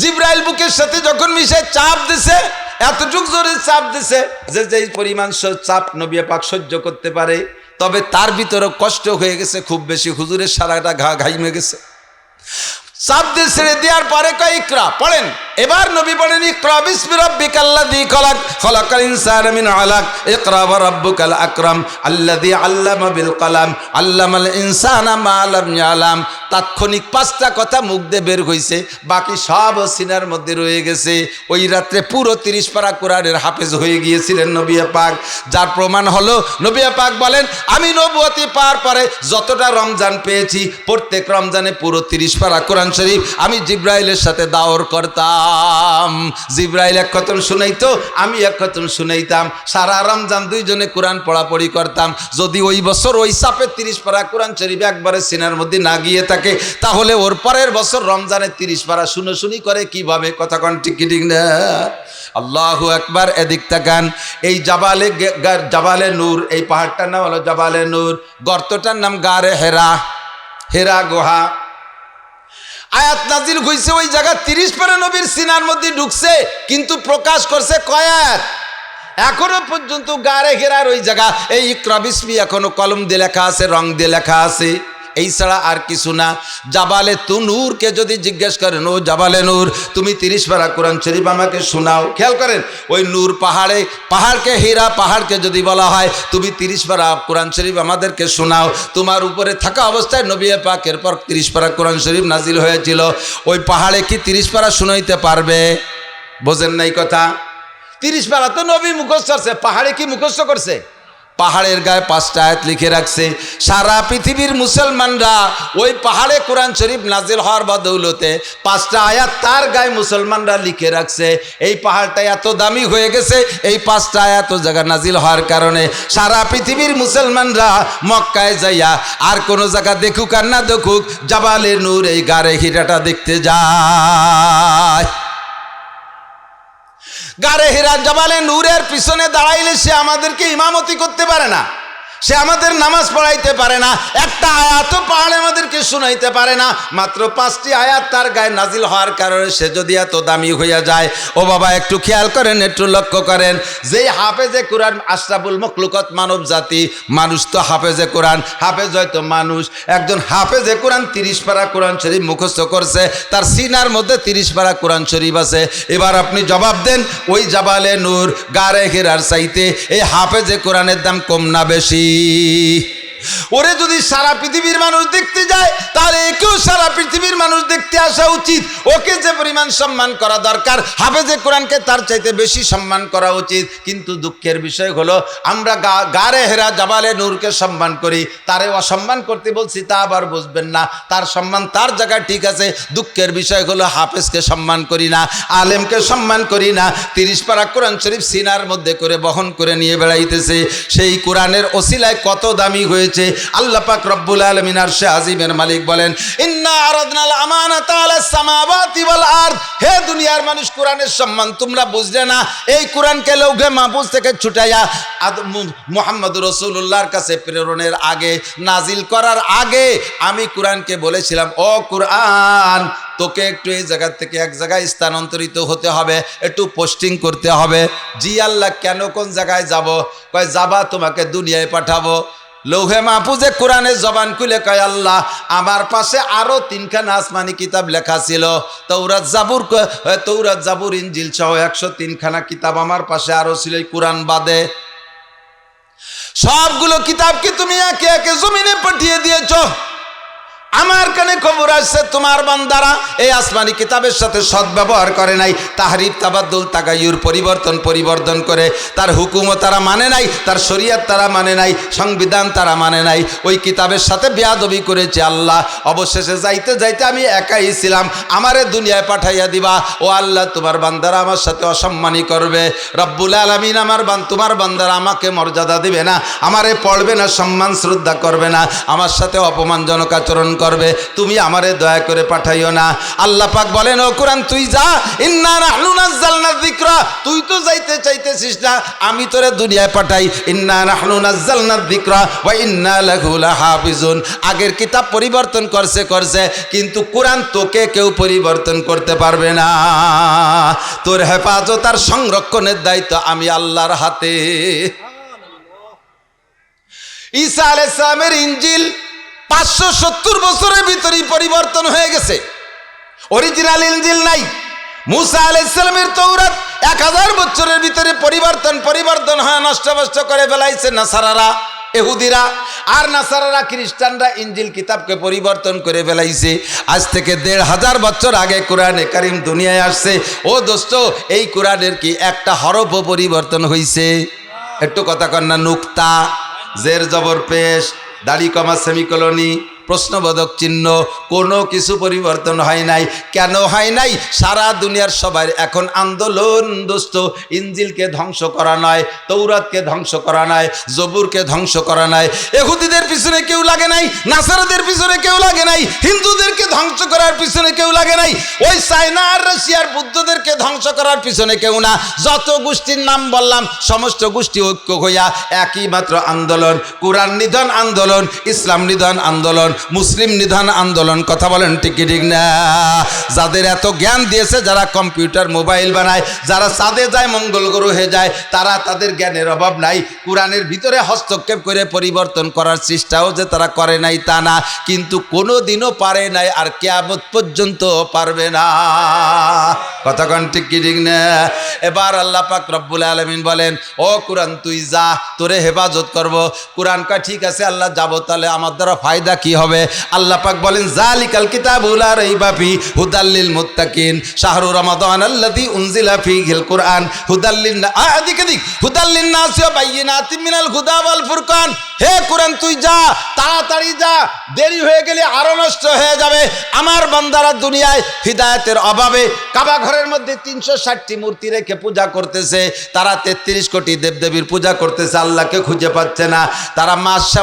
জিব্রাইল বুকের সাথে যখন মিশে চাপ দিছে, এতটুক জোরে চাপ দিছে যে যেই পরিমাণ চাপ নবী পাক সহ্য করতে পারে, তবে তার ভিতরে কষ্ট হয়ে গেছে খুব বেশি। হুজুরের সারাটা ঘাইমে গেছে। চাপ দিয়ে ছেড়ে দেওয়ার পরে কয় ইকরা পড়েন। এবার নবী বলেন ইকরা বিসমি রাব্বিকাল্লাযী খালাক, খালাকাল ইনসানা মিন আলাক, ইকরা ওয়া রাব্বুকাল আকরাম আল্লাযী আল্লামা বিল কলাম আল্লামাল ইনসানা মা লাম ইয়ালাম। তাৎক্ষণিক 5টা কথা মুখ দিয়ে বের হইছে, বাকি সব সিনার মধ্যে রয়ে গেছে। ওই রাত্রে পুরো 30 পারা কোরআনের হাফেজ হয়ে গিয়েছিলেন নবী পাক। যার প্রমাণ হলো নবী পাক বলেন, আমি নবুয়তি পাওয়ার পরে যতটা রমজান পেয়েছি, প্রত্যেক রমজানে পুরো 30 পারা কোরআন শরীফ আমি জিব্রাইলের সাথে দাওর করতাম। জিব্রাইল এক খতম শুনাইতো, আমি এক খতম শুনাইতাম। সারা রমজান দুইজনে কোরআন পড়াপড়ি করতাম। যদি ওই বছর ওই চাপে 30 পারা কোরআন শরীফ একবারে সিনার মধ্যে না গিয়ে থাকে, তাহলে ওর পরের বছর রমজানে 30 পারা শুনি করে কিভাবে? কথা কন ঠিক ঠিক না? আল্লাহু আকবার। এদিক তাকান, এই জাবালে নূর, এই পাহাড়টার নাম হলো জাবালে নূর, গর্তটার নাম গারে হেরা, হেরা গুহা। আয়াত নাজিল হইছে ওই জায়গা 30 পারা নবীর সিনার মধ্যে ঢুকছে, কিন্তু প্রকাশ করছে কয় আয়াত? এখনো পর্যন্ত গারে হেরার ওই জায়গা এই ইকরা বিসমি এখনো কলম দিয়ে লেখা আছে, রং দিয়ে লেখা আছে, এই ছাড়া আর কিছু না। জাবালে তুনুরকে যদি জিজ্ঞেস করেন, ও জাবালে নূর তুমি 30 পারা কোরআন শরীফ আমাকে শোনাও, খেয়াল করেন ওই নূর পাহাড়কে হীরা পাহাড়কে যদি বলা হয় তুমি 30 পারা কোরআন শরীফ আমাদেরকে শোনাও, তোমার উপরে থাকা অবস্থায় নবী পাকের পর 30 পারা কোরআন শরীফ নাজিল হয়েছিল, ওই পাহাড়ে কি 30 পারা শুনাইতে পারবে? বোঝেন নাই কথা? 30 পারা তো নবী মুখস্থ করছে, পাহাড়ে কি মুখস্থ করছে? পাহাড়ের গায়ে 5টা আয়াত লিখে রাখছে। সারা পৃথিবীর মুসলমানরা ওই পাহাড়ে কোরআন শরীফ নাজিল হওয়ার বদৌলতে 5টা আয়াত তার গায়ে মুসলমানরা লিখে রাখছে। এই পাহাড়টা এত দামি হয়ে গেছে এই 5টা আয়াত জায়গা নাজিল হওয়ার কারণে সারা পৃথিবীর মুসলমানরা মক্কায় যাইয়া আর কোনো জায়গা দেখুক আর না দেখুক, জাবালে নূর এই গারে হীরাটা দেখতে যায়। গারে হীরা জাবালে নূরের পিছনে দাঁড়াইলে সে আমাদেরকে ইমামতি করতে পারে না। সে আমাদের নামাজ পড়াইতে পারে না, একটা আয়াতও পাহাড়ে আমাদেরকে শুনাইতে পারে না, মাত্র 5টি আয়াত তার গায়ে নাজিল হওয়ার কারণে সে যদি এত দামি হইয়া যায়। ও বাবা একটু খেয়াল করেন, একটু লক্ষ্য করেন, যেই হাফেজে কোরআন আশরাফুল মখলুকাত মানব জাতি, মানুষ তো হাফেজে কোরআন, হাফেজ হয়তো মানুষ, একজন হাফেজে কোরআন 30 পারা কোরআন শরীফ মুখস্থ করছে, তার সিনার মধ্যে 30 পারা কোরআন শরীফ আছে। এবার আপনি জবাব দেন, ওই জাবালে নূর গারে হেরার চাইতে এই হাফেজে কোরআনের দাম কম না বেশি? ওরে যদি সারা পৃথিবীর মানুষ দেখতে যায়, তাহলে একেও সারা পৃথিবীর মানুষ দেখতে আসা উচিত। ওকে যে পরিমাণ সম্মান করা দরকার, হাফেজে কোরআনকে তার চাইতে বেশি সম্মান করা উচিত। কিন্তু দুঃখের বিষয় হলো, আমরা গারে হেরা জাবালে নূরকে সম্মান করি, তারে অসম্মান করতে বলছি তা আবার বুঝবেন না। তার সম্মান তার জায়গায় ঠিক আছে, দুঃখের বিষয় হলো হাফেজকে সম্মান করি না, আলেমকে সম্মান করি না। 30 পারা কোরআন শরীফ সিনার মধ্যে করে বহন করে নিয়ে বেড়াইতেছে। সেই কোরআনের ওসিলায় কত দামি হয়েছে। আল্লাহ পাক রব্বুল আলামিন আরশে আজিমের মালিক বলেন, ইন্না আরাদনাল আমানাতা আলাস সামাওয়াতি ওয়াল আরদ। হে দুনিয়ার মানুষ, কোরআনের সম্মান তোমরা বুঝলে না। এই কোরআনকে লৌহে মাহফুজ থেকে ছুটাইয়া মুহাম্মদুর রাসূলুল্লাহর কাছে প্রেরণের আগে, নাজিল করার আগে আমি কোরআনকে বলেছিলাম, ও কোরআন, তোকে একটু এই জায়গা থেকে এক জায়গায় স্থানান্তরিত হতে হবে, একটু পোস্টিং করতে হবে। জি আল্লাহ, কেন, কোন জায়গায় যাব? কয় যাবা, তোমাকে দুনিয়ায় পাঠাবো। লৌহে মাহফুজে কোরআনের জবান খুলে কয়, আল্লাহ, আমার পাশে আরো 3খানা আসমানি কিতাব লেখা ছিল, তৌরাত জাবুর ইনজিল সহ 103খানা কিতাব আমার পাশে আরো ছিল, কোরআন বাদে। সবগুলো কিতাবকে তুমি একে একে জমিনে পাঠিয়ে দিয়েছ। আমার কানে খবর আসছে তোমার বান্দারা এই আসমানি কিতাবের সাথে সদ্ব্যবহার করে নাই, তাহরিফ তাবাদ্দুল তাগায়ুর পরিবর্তন করে তার হুকুমও তারা মানে নাই, তার শরীয়ত তারা মানে নাই, সংবিধান তারা মানে নাই, ওই কিতাবের সাথে বেয়াদবি করেছে। আল্লাহ, অবশেষে যাইতে যাইতে আমি একাই ছিলাম, আমারে দুনিয়ায় পাঠাইয়া দিবা। ও আল্লাহ, তোমার বান্দারা আমার সাথে অসম্মানী করবে। রব্বুল আলামিন, তোমার বান্দারা আমাকে মর্যাদা দিবে না, আমারে পড়বে না, সম্মান শ্রদ্ধা করবে না, আমার সাথে অপমানজনক আচরণ করবে, তুমি আমারে দয়া করে পাঠাইও না। আল্লাহ পাক বলেন, ও কোরআন তুই যা, ইন্না নাহনু নাযালনা যিকরা, তুই তো যাইতে চাইতেছিস না, আমি তোরে দুনিয়ায় পাঠাই। ইন্না নাহনু নাযালনা যিকরা ওয়া ইন্না লাহু লাহাফিজুন। আগের কিতাব পরিবর্তন করছে, কিন্তু কোরআন তোকে কেউ পরিবর্তন করতে পারবে না। তোর হেফাজত আর সংরক্ষণের দায়িত্ব আমি আল্লাহর হাতে। ঈসা আলাইহিস সালামের ইনজিল 570 বছরের ভিতরেই পরিবর্তন হয়ে গেছে, অরিজিনাল ইনজিল নাই। মুসা আলাইহিস সালামের তৌরাত 1000 বছরের ভিতরে পরিবর্তন হয়, নষ্ট করে ফেলাইছে নাসারারা, ইহুদিরা আর নাসারারা, খ্রিস্টানরা ইনজিল কিতাবকে পরিবর্তন করে ফেলাইছে। আজ থেকে 1500 বছর আগে কোরআনে কারিম দুনিয়ায় আসছে। ও দোস্ত, এই কোরআনের কি একটা হরফও পরিবর্তন হয়েছে? একটু কথা কন না। নুক্তা, জের জবর পেশ, দাড়ি কমা সেমিকোলনি, প্রশ্নবোধক চিহ্ন, কোনো কিছু পরিবর্তন হয় নাই। কেন হয় নাই? সারা দুনিয়ার সবাই এখন আন্দোলন দোস্ত, ইনজিলকে ধ্বংস করা নয়, তৌরাতকে ধ্বংস করা নয়, জবুরকে ধ্বংস করা নয়। ইহুদিদের পিছনে কেউ লাগে নাই, নাসারাদের পিছনে কেউ লাগে নাই, হিন্দুদেরকে ধ্বংস করার পিছনে কেউ লাগে নাই, ওই চায়না আর রাশিয়ার বুদ্ধদেরকে ধ্বংস করার পিছনে কেউ না। যত গোষ্ঠীর নাম বললাম, সমস্ত গোষ্ঠী ঐক্য হইয়া একই মাত্র আন্দোলন, কোরআন নিধন আন্দোলন, ইসলাম নিধন আন্দোলন, মুসলিম নিধন আন্দোলন। কথা বলেন ঠিক না? যাদের এত জ্ঞান দিয়েছে, যারা কম্পিউটার মোবাইল বানায়, যারা চাঁদে যায়, মঙ্গল গ্রহে যায়, তারা, তাদের জ্ঞানের অভাব নাই। কোরআনের ভিতরে হস্তক্ষেপ করে পরিবর্তন করার চেষ্টাও যে তারা করে নাই তা না, কিন্তু কোনো দিনও পারে নাই, আর কিয়ামত পর্যন্ত পারবে না। কথা কন ঠিক না? এবার আল্লাহ পাক রব্বুল আলামিন বলেন, ও কোরআন তুই যা, তোরে হেফাজত করব। কোরআন কয় ঠিক আছে আল্লাহ, যাব, তাহলে আমার দ্বারা ফায়দা কি হবে? আল্লাহ পাক বলেন, জালিকাল কিতাবু লা রাইবা ফি হুদাল লিল মুত্তাকিন শাহরু রমাদান আল্লাযী উনজিলা ফীহিল কুরআন হুদাল লিন নাস ওয়া বাইয়িনাতিন মিনাল হুদা ওয়াল ফুরকান। হে কোরআন তুই যা, তাড়াতাড়ি যা, দেরি হয়ে গেলে আরো নষ্ট হয়ে যাবে। আমার বান্দারা দুনিয়ায় হিদায়াতের অভাবে কাবা ঘরের মধ্যে 360টি মূর্তি রেখে পূজা করতেছে, তারা 33 কোটি দেবদেবীর পূজা করতেছে, আল্লাহকে খুঁজে পাচ্ছে না। তারা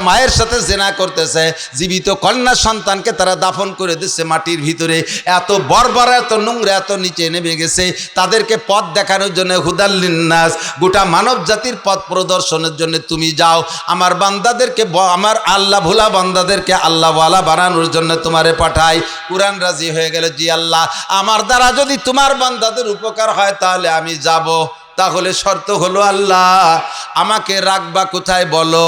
মায়ের সাথে জিনা করতেছে, জীবিত কন্যা সন্তানকে তারা দাফন করে দিচ্ছে মাটির ভিতরে। এত বর্বর, এত নোংরা, এত নিচে নেমে গেছে। তাদেরকে পথ দেখানোর জন্য হুদাল্লিন্নাস, গোটা মানব জাতির পথ প্রদর্শনের জন্য তুমি যাও। আমার বান্দাদেরকে, আমার আল্লাহ ভোলা বান্দাদেরকে আল্লাহওয়ালা বানানোর জন্য তোমারে পাঠাই। কুরআন রাজি হয়ে গেল, জি আল্লাহ, আমার দ্বারা যদি তোমার বান্দাদের উপকার হয় তাহলে আমি যাব। তাহলে শর্ত হলো, আল্লাহ আমাকে রাখবা কোথায় বলো,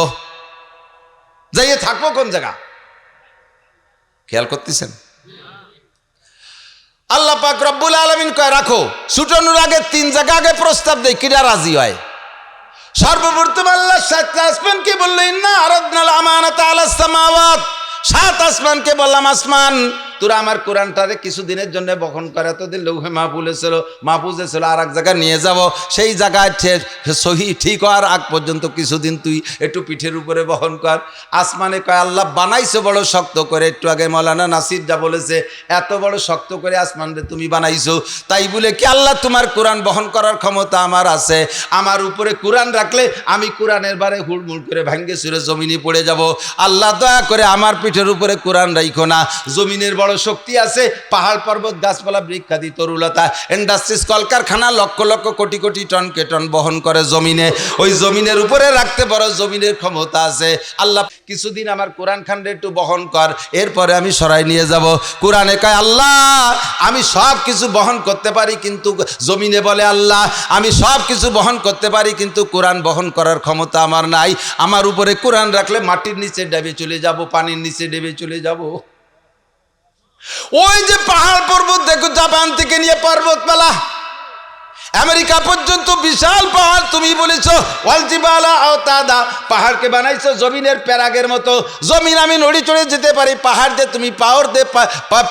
যাইয়ে থাকবো কোন জায়গা? খেয়াল করতেছেন? আল্লাহ পাক রব্বুল আলামিন কয় রাখো। ছুটানোর আগে 3 জায়গা আগে প্রস্তাব দেয়, কিরা রাজি হয়। সর্বপ্রথম আল্লাহ 7 আসমানকে বললো, ইন্না আরাদনাল আমানাতা আলাস সামাওয়াত, 7 আসমানকে বললাম, আসমান তোরা আমার কোরআনটারে কিছুদিনের জন্য বহন করে। এতদিন লৌহে মাহফুজে ছিল, আর এক জায়গায় নিয়ে যাব। সেই জায়গায় সহি ঠিক হওয়ার আগ পর্যন্ত কিছুদিন তুই একটু পিঠের উপরে বহন কর। আসমানে কয়, আল্লাহ বানাইছো বড় শক্ত করে। একটু আগে মৌলানা নাসির যা বলেছে, এত বড় শক্ত করে আসমানরে তুমি বানাইছো, তাই বলে কি আল্লাহ তোমার কোরআন বহন করার ক্ষমতা আমার আছে? আমার উপরে কোরআন রাখলে আমি কোরআনের বারে হুড়মুড় করে ভাঙ্গে চুরে জমিনে পড়ে যাব। আল্লাহ দয়া করে আমার পিঠের উপরে কোরআন রাখো না। জমিনের বড় শক্তি আছে, পাহাড় পর্বত গাছপালা বৃক্ষাদি তরুলতা, ইন্ডাস্ট্রিজ কলকারখানা লক্ষ লক্ষ কোটি কোটি টনকে টন বহন করে জমিনে। ওই জমিনের উপরে রাখতে বড় জমিনের ক্ষমতা আছে। আল্লাহ কিছুদিন আমার কোরআন খান্ডে একটু বহন কর, এরপরে আমি সরাই নিয়ে যাব। কোরআনে কয়, আল্লাহ আমি সব কিছু বহন করতে পারি, কিন্তু জমিনে বলে আল্লাহ আমি সব কিছু বহন করতে পারি, কিন্তু কোরআন বহন করার ক্ষমতা আমার নাই। আমার উপরে কোরআন রাখলে মাটির নিচে ডেবে চলে যাব, পানির নিচে ডেবে চলে যাব। ওই যে পাহাড় পর্বত দেখো, জাপান থেকে নিয়ে পর্বতমালা আমেরিকা পর্যন্ত বিশাল পাহাড়, তুমি বলেছো ওয়ালজিবালা আওতাদা, পাহাড়কে বানাইছো জমিনের প্যারাগের মতো। জমিন আমি নড়ি চড়ে যেতে পারি, পাহাড় দিয়ে তুমি পাওয়ার দিয়ে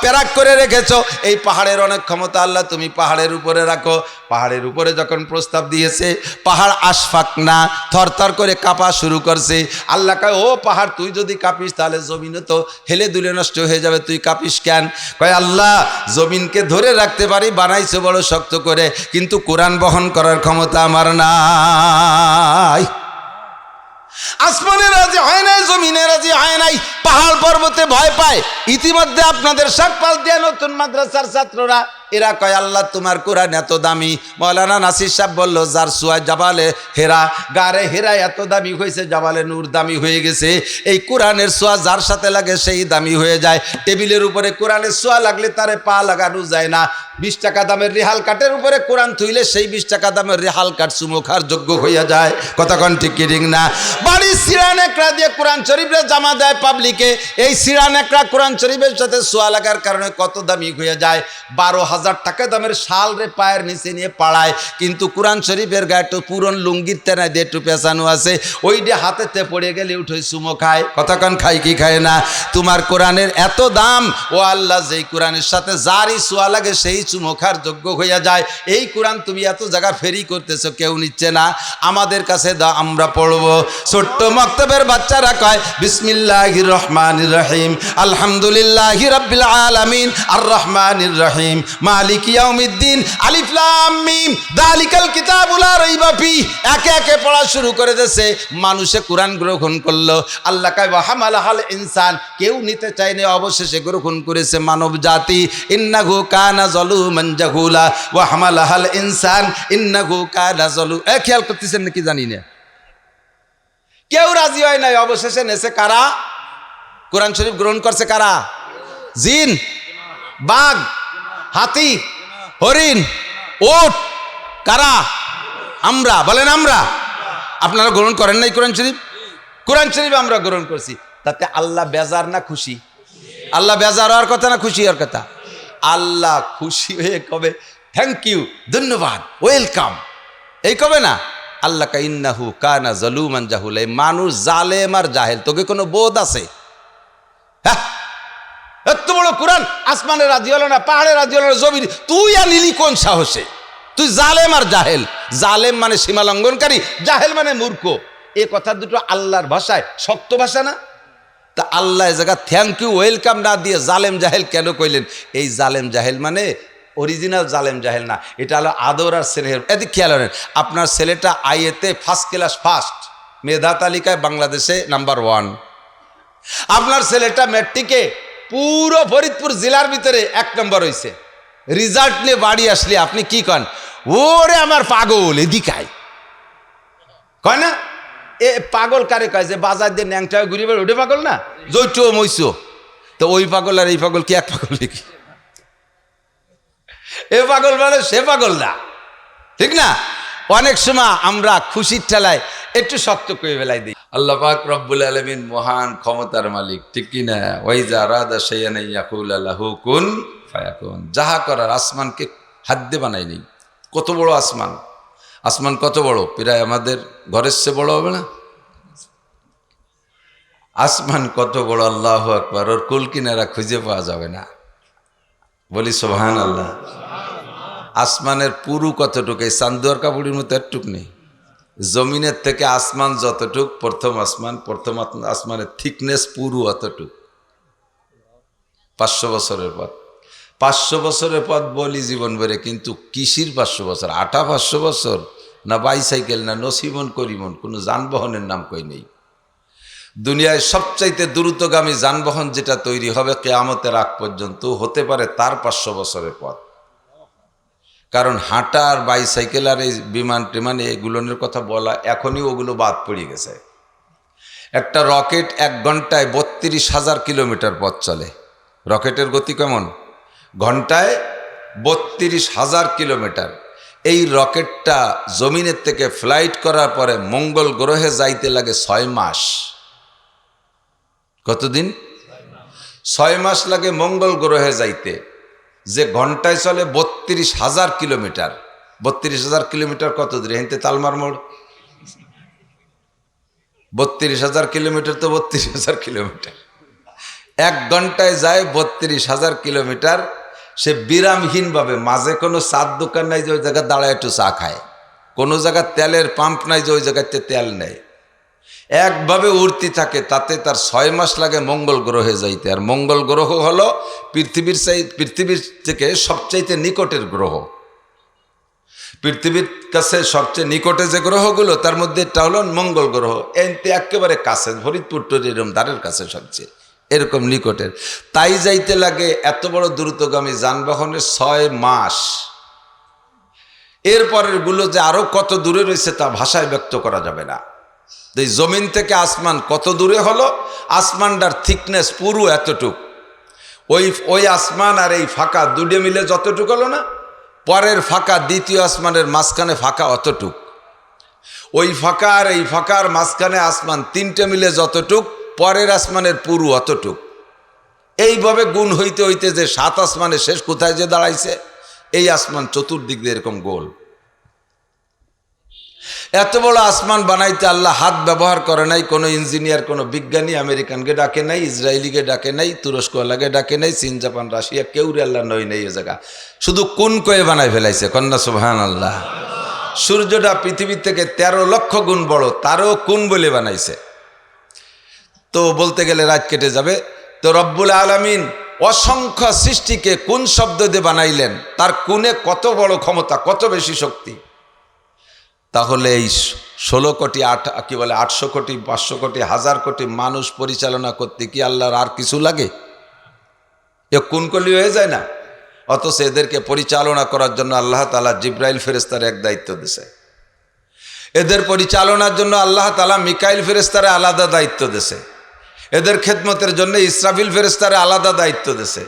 প্যারাগ করে রেখেছো। এই পাহাড়ের অনেক ক্ষমতা আল্লাহ তুমি পাহাড়ের উপরে রাখো। পাহাড়ের উপরে যখন প্রস্তাব দিয়েছে, পাহাড় আশফাক না, থরথর করে কাঁপা শুরু করছে। আল্লাহ কয়, ও পাহাড় তুই যদি কাঁপিস তাহলে জমিনে তো হেলে দুলে নষ্ট হয়ে যাবে, তুই কাঁপিস কেন? কয়, আল্লাহ জমিনকে ধরে রাখতে পারি, বানাইছো বড় শক্ত করে, কিন্তু কোরআন বহন করার ক্ষমতা আমার নাই। আসমানে রাজি হয় নাই, জমিনে রাজি হয় নাই, পাহাড় পর্বতে ভয় পায়। ইতিমধ্যে আপনাদের শাকপাল দিয়ে নতুন মাদ্রাসার ছাত্ররা এরা কয়, আল্লাহ তোমার কোরআন এত দামি। মৌলানা নাসির সাহেব বলল, যার সোয়া জাবালে হেরা, গারে হেরা এত দামি হয়েছে, জাবালে নূর দামি হয়ে গেছে। এই কোরআনের সোয়া যার সাথে লাগে সেই দামি হয়ে যায়। টেবিলের উপরে কোরআনের সোয়া লাগলে তারে পা লাগানো যায় না। 20 টাকা দামের রেহাল কাঠের উপরে কোরআন থুইলে সেই 20 টাকা দামের রেহাল কাঠ চুমোখার যোগ্য হইয়া যায়। কতক্ষণ ঠিক ঠিক না? বাড়ির সিরান একরা দিয়ে কোরআন শরীফে জামা দেয় পাবলিকে। এই সিরান একরা কোরআন শরীফের সাথে সোয়া লাগার কারণে কত দামি হয়ে যায়। 12,000 টাকা দামের শাল রে পায়ের নিচে নিয়ে পাড়ায়, কিন্তু কোরআন শরীফের গায়ে একটু পুরন লুঙ্গির তেনায় দিয়ে একটু পেঁচানো আছে, ওই দিয়ে হাতেতে পড়ে গেলে উঠে চুমো খায়। কতক্ষণ খাই কি খায় না? তোমার কোরআনের এত দাম, ও আল্লাহ যেই কোরআনের সাথে যারই সোয়া লাগে সেই চুমোখার যোগ্য হইয়া যায়। এই কোরআন তুমি এত জায়গা ফেরি করতেছো, কেউ নিচ্ছে না, আমাদের কাছে দাও, আমরা পড়বো। ছোট্ট মক্তবের বাচ্চারা কয়, বিসমিল্লাহির রহমানির রহিম, আলহামদুলিল্লাহি রাব্বিল আলামিন, আর রহমানির রহিম, মালিক ইয়াউমিদ্দিন, আলিফ লাম মিম, যালিকাল কিতাবু লা রাইবা ফি। একে একে পড়া শুরু করে দিয়েছে। মানুষে কোরআন গ্রহণ করলো। আল্লাহ কয়, ওয়া হামালাহাল ইনসান, কেউ নিতে চায়নি, অবশেষে গ্রহণ করেছে মানব জাতি। ইন্নাহু কানা যালুমান জাহুলা, ওয়া হামালাহাল ইনসান ইন্নাহু কানা যালু। খেয়াল করতেছেন নাকি জানি না, কেউ রাজি হয় নাই, অবশেষে নেছে কারা? কোরআন শরীফ গ্রহণ করছে কারা? জিন, বাঘ, হাতি, হরিণ, ওট। কারা? আমরা। বলেন আমরা। আপনারা গ্রহণ করেন নাই কোরআন শরীফ? কোরআন শরীফ আমরা গ্রহণ করছি। তাতে আল্লাহ বেজার না খুশি? আল্লাহ বেজার হওয়ার কথা না খুশি হওয়ার কথা? আল্লাহ খুশি হয়ে কবে থ্যাংক ইউ, ধন্যবাদ, ওয়েলকাম, এই কবে না? আল্লাহ কা ইন্নাহু কানা যালুমান জাহুলা। এই মানুষ জালেম আর জাহেল, তোকে কোনো বোধ আছে? হ্যাঁ, এত বড় কোরআন আসমানে রাজি হলো না, পাহাড়ে রাজি হলো না, জমিন, তুই আর নিলি কোন সাহসে? তুই জালেম আর জাহেল। জালেম মানে সীমা লঙ্ঘনকারী, জাহেল মানে মূর্খ। এ কথা দুটো আল্লাহর ভাষায় শক্ত ভাষা না? তা আল্লাহ এ জায়গা থ্যাংক ইউ ওয়েলকাম না দিয়ে জালেম জাহেল কেন কইলেন? এই জালেম জাহেল মানে অরিজিনাল জালেম জাহেল না, এটা হলো আদর আর স্নেহের। এদিক খেয়াল করেন, আপনার ছেলেটা আইএতে ফার্স্ট ক্লাস, ফার্স্ট মেধা তালিকায় বাংলাদেশে নাম্বার 1, আপনার ছেলেটা ম্যাট্রিকে পুরো ফরিদপুর জেলার ভিতরে 1 নম্বর হয়েছে, রেজাল্ট নিয়ে বাড়ি আসলে আপনি কি কন? ওরে আমার পাগল, এদিকায় কয় না? এ পাগল কারে কয়? যে বাজার দিয়ে ন্যাংটা ঘুরে বেড়ে ওটা পাগল না? জৈটো মইছো তো ওই পাগল আর এই পাগল কি এক পাগল নাকি? এ পাগল মানে সে পাগল না, ঠিক না? অনেক সময় আমরা খুশির ঠেলায় একটু শক্ত করে ফেলাই দিই। আল্লাহ পাক রব্বুল আলামিন মহান ক্ষমতার মালিক, ঠিক কি না? ওয়াইজা রাদা শাইআন ইয়াকুল লাহু কুন ফায়াকুন। যাহা করার আসমানকে হাত দিয়ে বানাই নেই। কত বড় আসমান! আসমান কত বড়? প্রায় আমাদের ঘরের চেয়ে বড় হবে না? আসমান কত বড়! আল্লাহু আকবার। ওর কুল কিনারা খুঁজে পাওয়া যাবে না। বলি সুবহানাল্লাহ। আসমানের পুরু কতটুকু? এই চান্দুয়ার কাপড়ের মতো একটুক নেই। জমিনের থেকে আসমান যতটুক, প্রথম আসমানের থিকনেস পুরু অতটুক। 500 বছরের পথ, 500 বছরের পথ বলি জীবন ভরে, কিন্তু কৃষির 500 বছর, আটা 500 বছর না, বাইসাইকেল না, নসিমন করিমন, কোনো যানবাহনের নাম কই নেই। দুনিয়ায় সবচাইতে দ্রুতগামী যানবাহন যেটা তৈরি হবে কিয়ামতের আগ পর্যন্ত, হতে পারে তার 500 বছরের পথ। কারণ হাঁটা আর বাইসাইকেল আর এই বিমান টিমান এগুলোর কথা বলা, এখনই ওগুলো বাদ পড়ে গেছে। একটা রকেট 1 ঘন্টায় 32,000 কিলোমিটার পথ চলে। রকেটের গতি কেমন? ঘন্টায় 32,000 কিলোমিটার। এই রকেটটা জমিনের থেকে ফ্লাইট করার পরে মঙ্গল গ্রহে যাইতে লাগে 6 মাস। কতদিন? 6 মাস লাগে মঙ্গল গ্রহে যাইতে। যে ঘন্টায় চলে 32,000 কিলোমিটার। 32,000 কিলোমিটার কত দূরে? হেনতে তালমার মোড়। 32,000 কিলোমিটার তো 32,000 কিলোমিটার। 1 ঘন্টায় যায় 32,000 কিলোমিটার। সে বিরামহীনভাবে, মাঝে কোনো চার দোকান নাই যে ওই জায়গায় দাঁড়ায় একটু চা খায়, কোনো জায়গায় তেলের পাম্প নাই যে ওই জায়গাতে তেল নেয়, একভাবে উড়তে থাকে। তাতে তার 6 মাস লাগে মঙ্গল গ্রহে যাইতে। আর মঙ্গল গ্রহ হলো পৃথিবীর থেকে সবচাইতে নিকটের গ্রহ। পৃথিবীর কাছে সবচেয়ে নিকটে যে গ্রহগুলো, তার মধ্যে একটা হলো মঙ্গল গ্রহ। এতে একেবারে কাছে, ফরিদপুর এরকম দ্বারের কাছে সবচেয়ে এরকম নিকটের। তাই যাইতে লাগে এত বড় দ্রুতগামী যানবাহনের 6 মাস। এরপরের গুলো যে আরো কত দূরে রয়েছে তা ভাষায় ব্যক্ত করা যাবে না। এই জমিন থেকে আসমান কত দূরে হলো? আসমানটার থিকনেস পুরো এতটুক। ওই আসমান আর এই ফাঁকা দুটো মিলে যতটুক হলো না, পরের ফাঁকা দ্বিতীয় আসমানের মাঝখানে ফাঁকা অতটুক। ওই ফাঁকা আর এই ফাঁকার মাঝখানে আসমান 3টে মিলে যতটুক, পরের আসমানের পুরো অতটুক। এইভাবে গুণ হইতে হইতে যে 7 আসমানের শেষ কোথায় যে দাঁড়াইছে, এই আসমান চতুর্দিক দিয়ে এরকম গোল। এত বড় আসমান বানাইতে আল্লাহ হাত ব্যবহার করে নাই। কোনো ইঞ্জিনিয়ার, কোনো বিজ্ঞানী আমেরিকানকে ডাকে নাই, ইসরায়েলিকে ডাকে নাই, তুরস্ক আল্লাহকে ডাকে নাই, চীন জাপান রাশিয়া কেউরে আল্লাহ নই নেই এ জায়গা। শুধু কোন কয়ে বানাই ফেলাইছে, কন্যা সুবহানাল্লাহ। সূর্যটা পৃথিবীর থেকে 13 লক্ষ গুণ বড়, তারও কোন বলে বানাইছে। তো বলতে গেলে রাত কেটে যাবে। তো রব্বুল আলামিন অসংখ্য সৃষ্টিকে কোন শব্দ দিয়ে বানাইলেন, তার কোনে কত বড় ক্ষমতা, কত বেশি শক্তি। তাহলে এই 16 কোটি 800 কোটি 500 কোটি 1000 কোটি মানুষ পরিচালনা করতে কি আল্লাহর আর কিছু লাগে? এ কোন কলি হয়ে যায় না? অথচ এদেরকে পরিচালনা করার জন্য আল্লাহ তাআলা জিব্রাইল ফেরেশতার এক দায়িত্ব দিয়েছে। এদের পরিচালনার জন্য আল্লাহ তাআলা মিকাইল ফেরেশতারে আলাদা দায়িত্ব দিয়েছে। এদের খেদমতের জন্য ইসরাফিল ফেরেশতারে আলাদা দায়িত্ব দিয়েছে।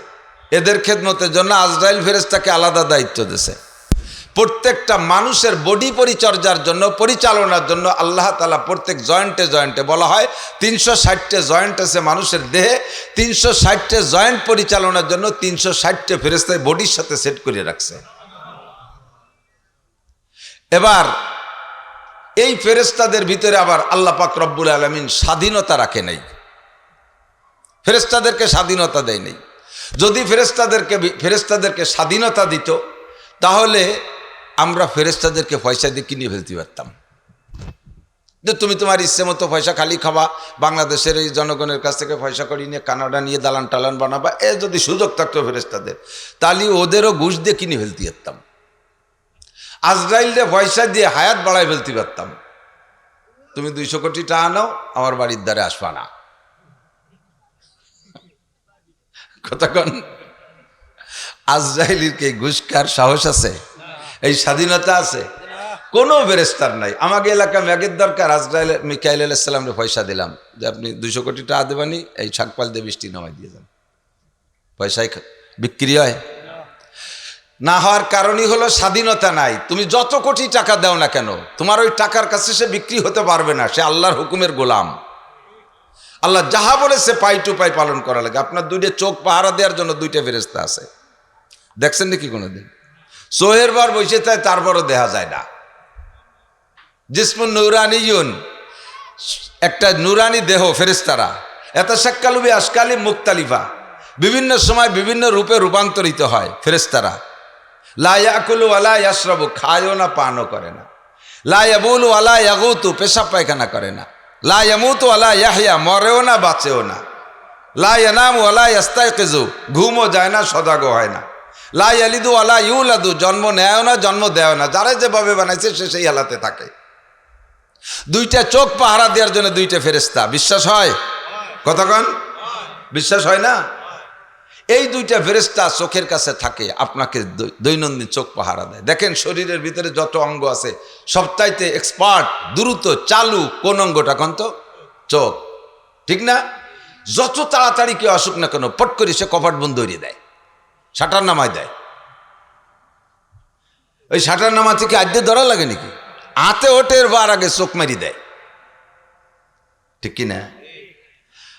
এদের খেদমতের জন্য আজরাইল ফেরেশতাকে আলাদা দায়িত্ব দিয়েছে। প্রত্যেকটা মানুষের বডি পরিচর্যার জন্য, পরিচালনার জন্য আল্লাহ তাআলা প্রত্যেক জয়েন্টে জয়েন্টে, বলা হয় 360টে জয়েন্ট আছে মানুষের দেহে, 360টে জয়েন্ট পরিচালনার জন্য 360টে ফেরেশতায় বডির সাথে সেট করে রাখছে। এবার এই ফেরেশতাদের ভিতরে আবার আল্লাহ পাক রব্বুল আলামিন স্বাধীনতা রাখে নাই, ফেরেশতাদেরকে স্বাধীনতা দেয় নাই। যদি ফেরেশতাদেরকে স্বাধীনতা দিত, তাহলে আমরা ফেরেশতাদেরকে পয়সা দিয়ে কিনে ফেলতে পারতাম। যে তুমি তোমার ইচ্ছে মতো পয়সা খালি খাবা, বাংলাদেশের এই জনগণের কাছ থেকে পয়সা করি নিয়ে কানাডা নিয়ে দালান টালান বানাবা, এ যদি সুযোগ থাকতো ফেরেশতাদের, তাহলে ওদেরও ঘুষ দিয়ে কিনে ফেলতে পারতাম। আজরাইলরে পয়সা দিয়ে হায়াত বাড়াই ফেলতে পারতাম। তুমি 200 কোটি টাকা নাও, আমার বাড়ির দ্বারে আসবা না। কতক্ষণ আজরাইলের কি ঘুষ খাওয়ার সাহস আছে? এই স্বাধীনতা আছে? কোনো ফেরেশতার নাই। আমাকে এলাকা ম্যাগের দরকার, আজরাইল মিকাইল আলাইহিস সালামকে পয়সা দিলাম যে আপনি 200 কোটি টাকা দেবানি, এই শাকপাল দিয়ে বৃষ্টি নামাই দিয়ে যান। পয়সায় বিক্রি হয় না? হওয়ার কারণই হলো স্বাধীনতা নাই। তুমি যত কোটি টাকা দাও না কেন, তোমার ওই টাকার কাছে সে বিক্রি হতে পারবে না। সে আল্লাহর হুকুমের গোলাম। আল্লাহ যাহা বলেছে পাই টু পাই পালন করা লাগে। আপনার 2টা চোখ পাহারা দেওয়ার জন্য 2টা ফেরেশতা আছে। দেখছেন নাকি কোনোদিন? সোহের বার বসে তাই, তারপরও দেখা যায় না। জিসমুন নুরানিয়ুন, একটা নুরানি দেহ ফেরেশতারা। এত শাক্কালুবি আশকালি মুক্তালিফা, বিভিন্ন সময় বিভিন্ন রূপে রূপান্তরিত হয় ফেরেশতারা। লা ইয়াকুলু ওয়ালা ইয়াশরাবু, খায়ও না পানও করে না। লা ইয়াবুলু ওয়ালা ইয়াগুতু, পেশাব পায়খানা করে না। লা ইয়ামুতু ওয়ালা ইয়াহইয়া, মরেও না বাঁচেও না। লা ইয়ানামু ওয়ালা ইয়াস্তাইকিজু, ঘুমও যায় না সজাগও হয় না। লা ইয়ালিদু ওয়ালা ইউলাদু, জন্ম নেয়ও না জন্ম দেয় না। যারা যেভাবে বানাইছে সে সেই হালাতে থাকে। 2টা চোখ পাহারা দেওয়ার জন্য 2টা ফেরেশতা। বিশ্বাস হয়? কতক্ষণ বিশ্বাস হয় না? এই 2টা ফেরেশতা চোখের কাছে থাকে, আপনাকে দৈনন্দিন চোখ পাহারা দেয়। দেখেন শরীরের ভিতরে যত অঙ্গ আছে সবচাইতে এক্সপার্ট, দ্রুত চালু কোন অঙ্গটা? কোন তো চোখ, ঠিক না? যত তাড়াতাড়ি কেউ আসুক না কেন, পট করে সে কপাট বন্ধ হয়ে দেয়, শাটার নামায় দেয়। ওই শাটার নামা থেকে আদ্যে ধরা লাগে নাকি? হাতে ওঠের বার আগে চোখ মারি দেয়, ঠিক কিনা?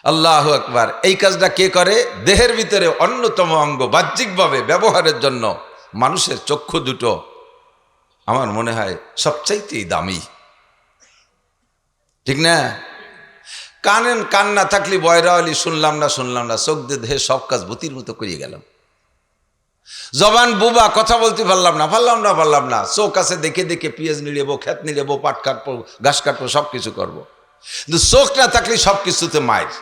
আল্লাহু আকবার। এই কাজটা কে করে? দেহের ভিতরে অন্যতম অঙ্গ, বাহ্যিকভাবে ব্যবহারের জন্য মানুষের চক্ষু দুটো আমার মনে হয় সবচাইতেই দামি, ঠিক না? কান না থাকলে বয়রা আলী শুনলাম না, চোখ দিয়ে দেহে সব কাজ ভূতির মতো করিয়ে গেলাম। জবান বুবা, কথা বলতে পারলাম না। চোখ আছে দেখে দেখে পেঁয়াজ নিড়েবো, ক্ষেত নিড়েবো, পাট কাটবো, ঘাস কাটবো, সব কিছু করবো। কিন্তু চোখ না থাকলে সব কিছুতে মায়ের।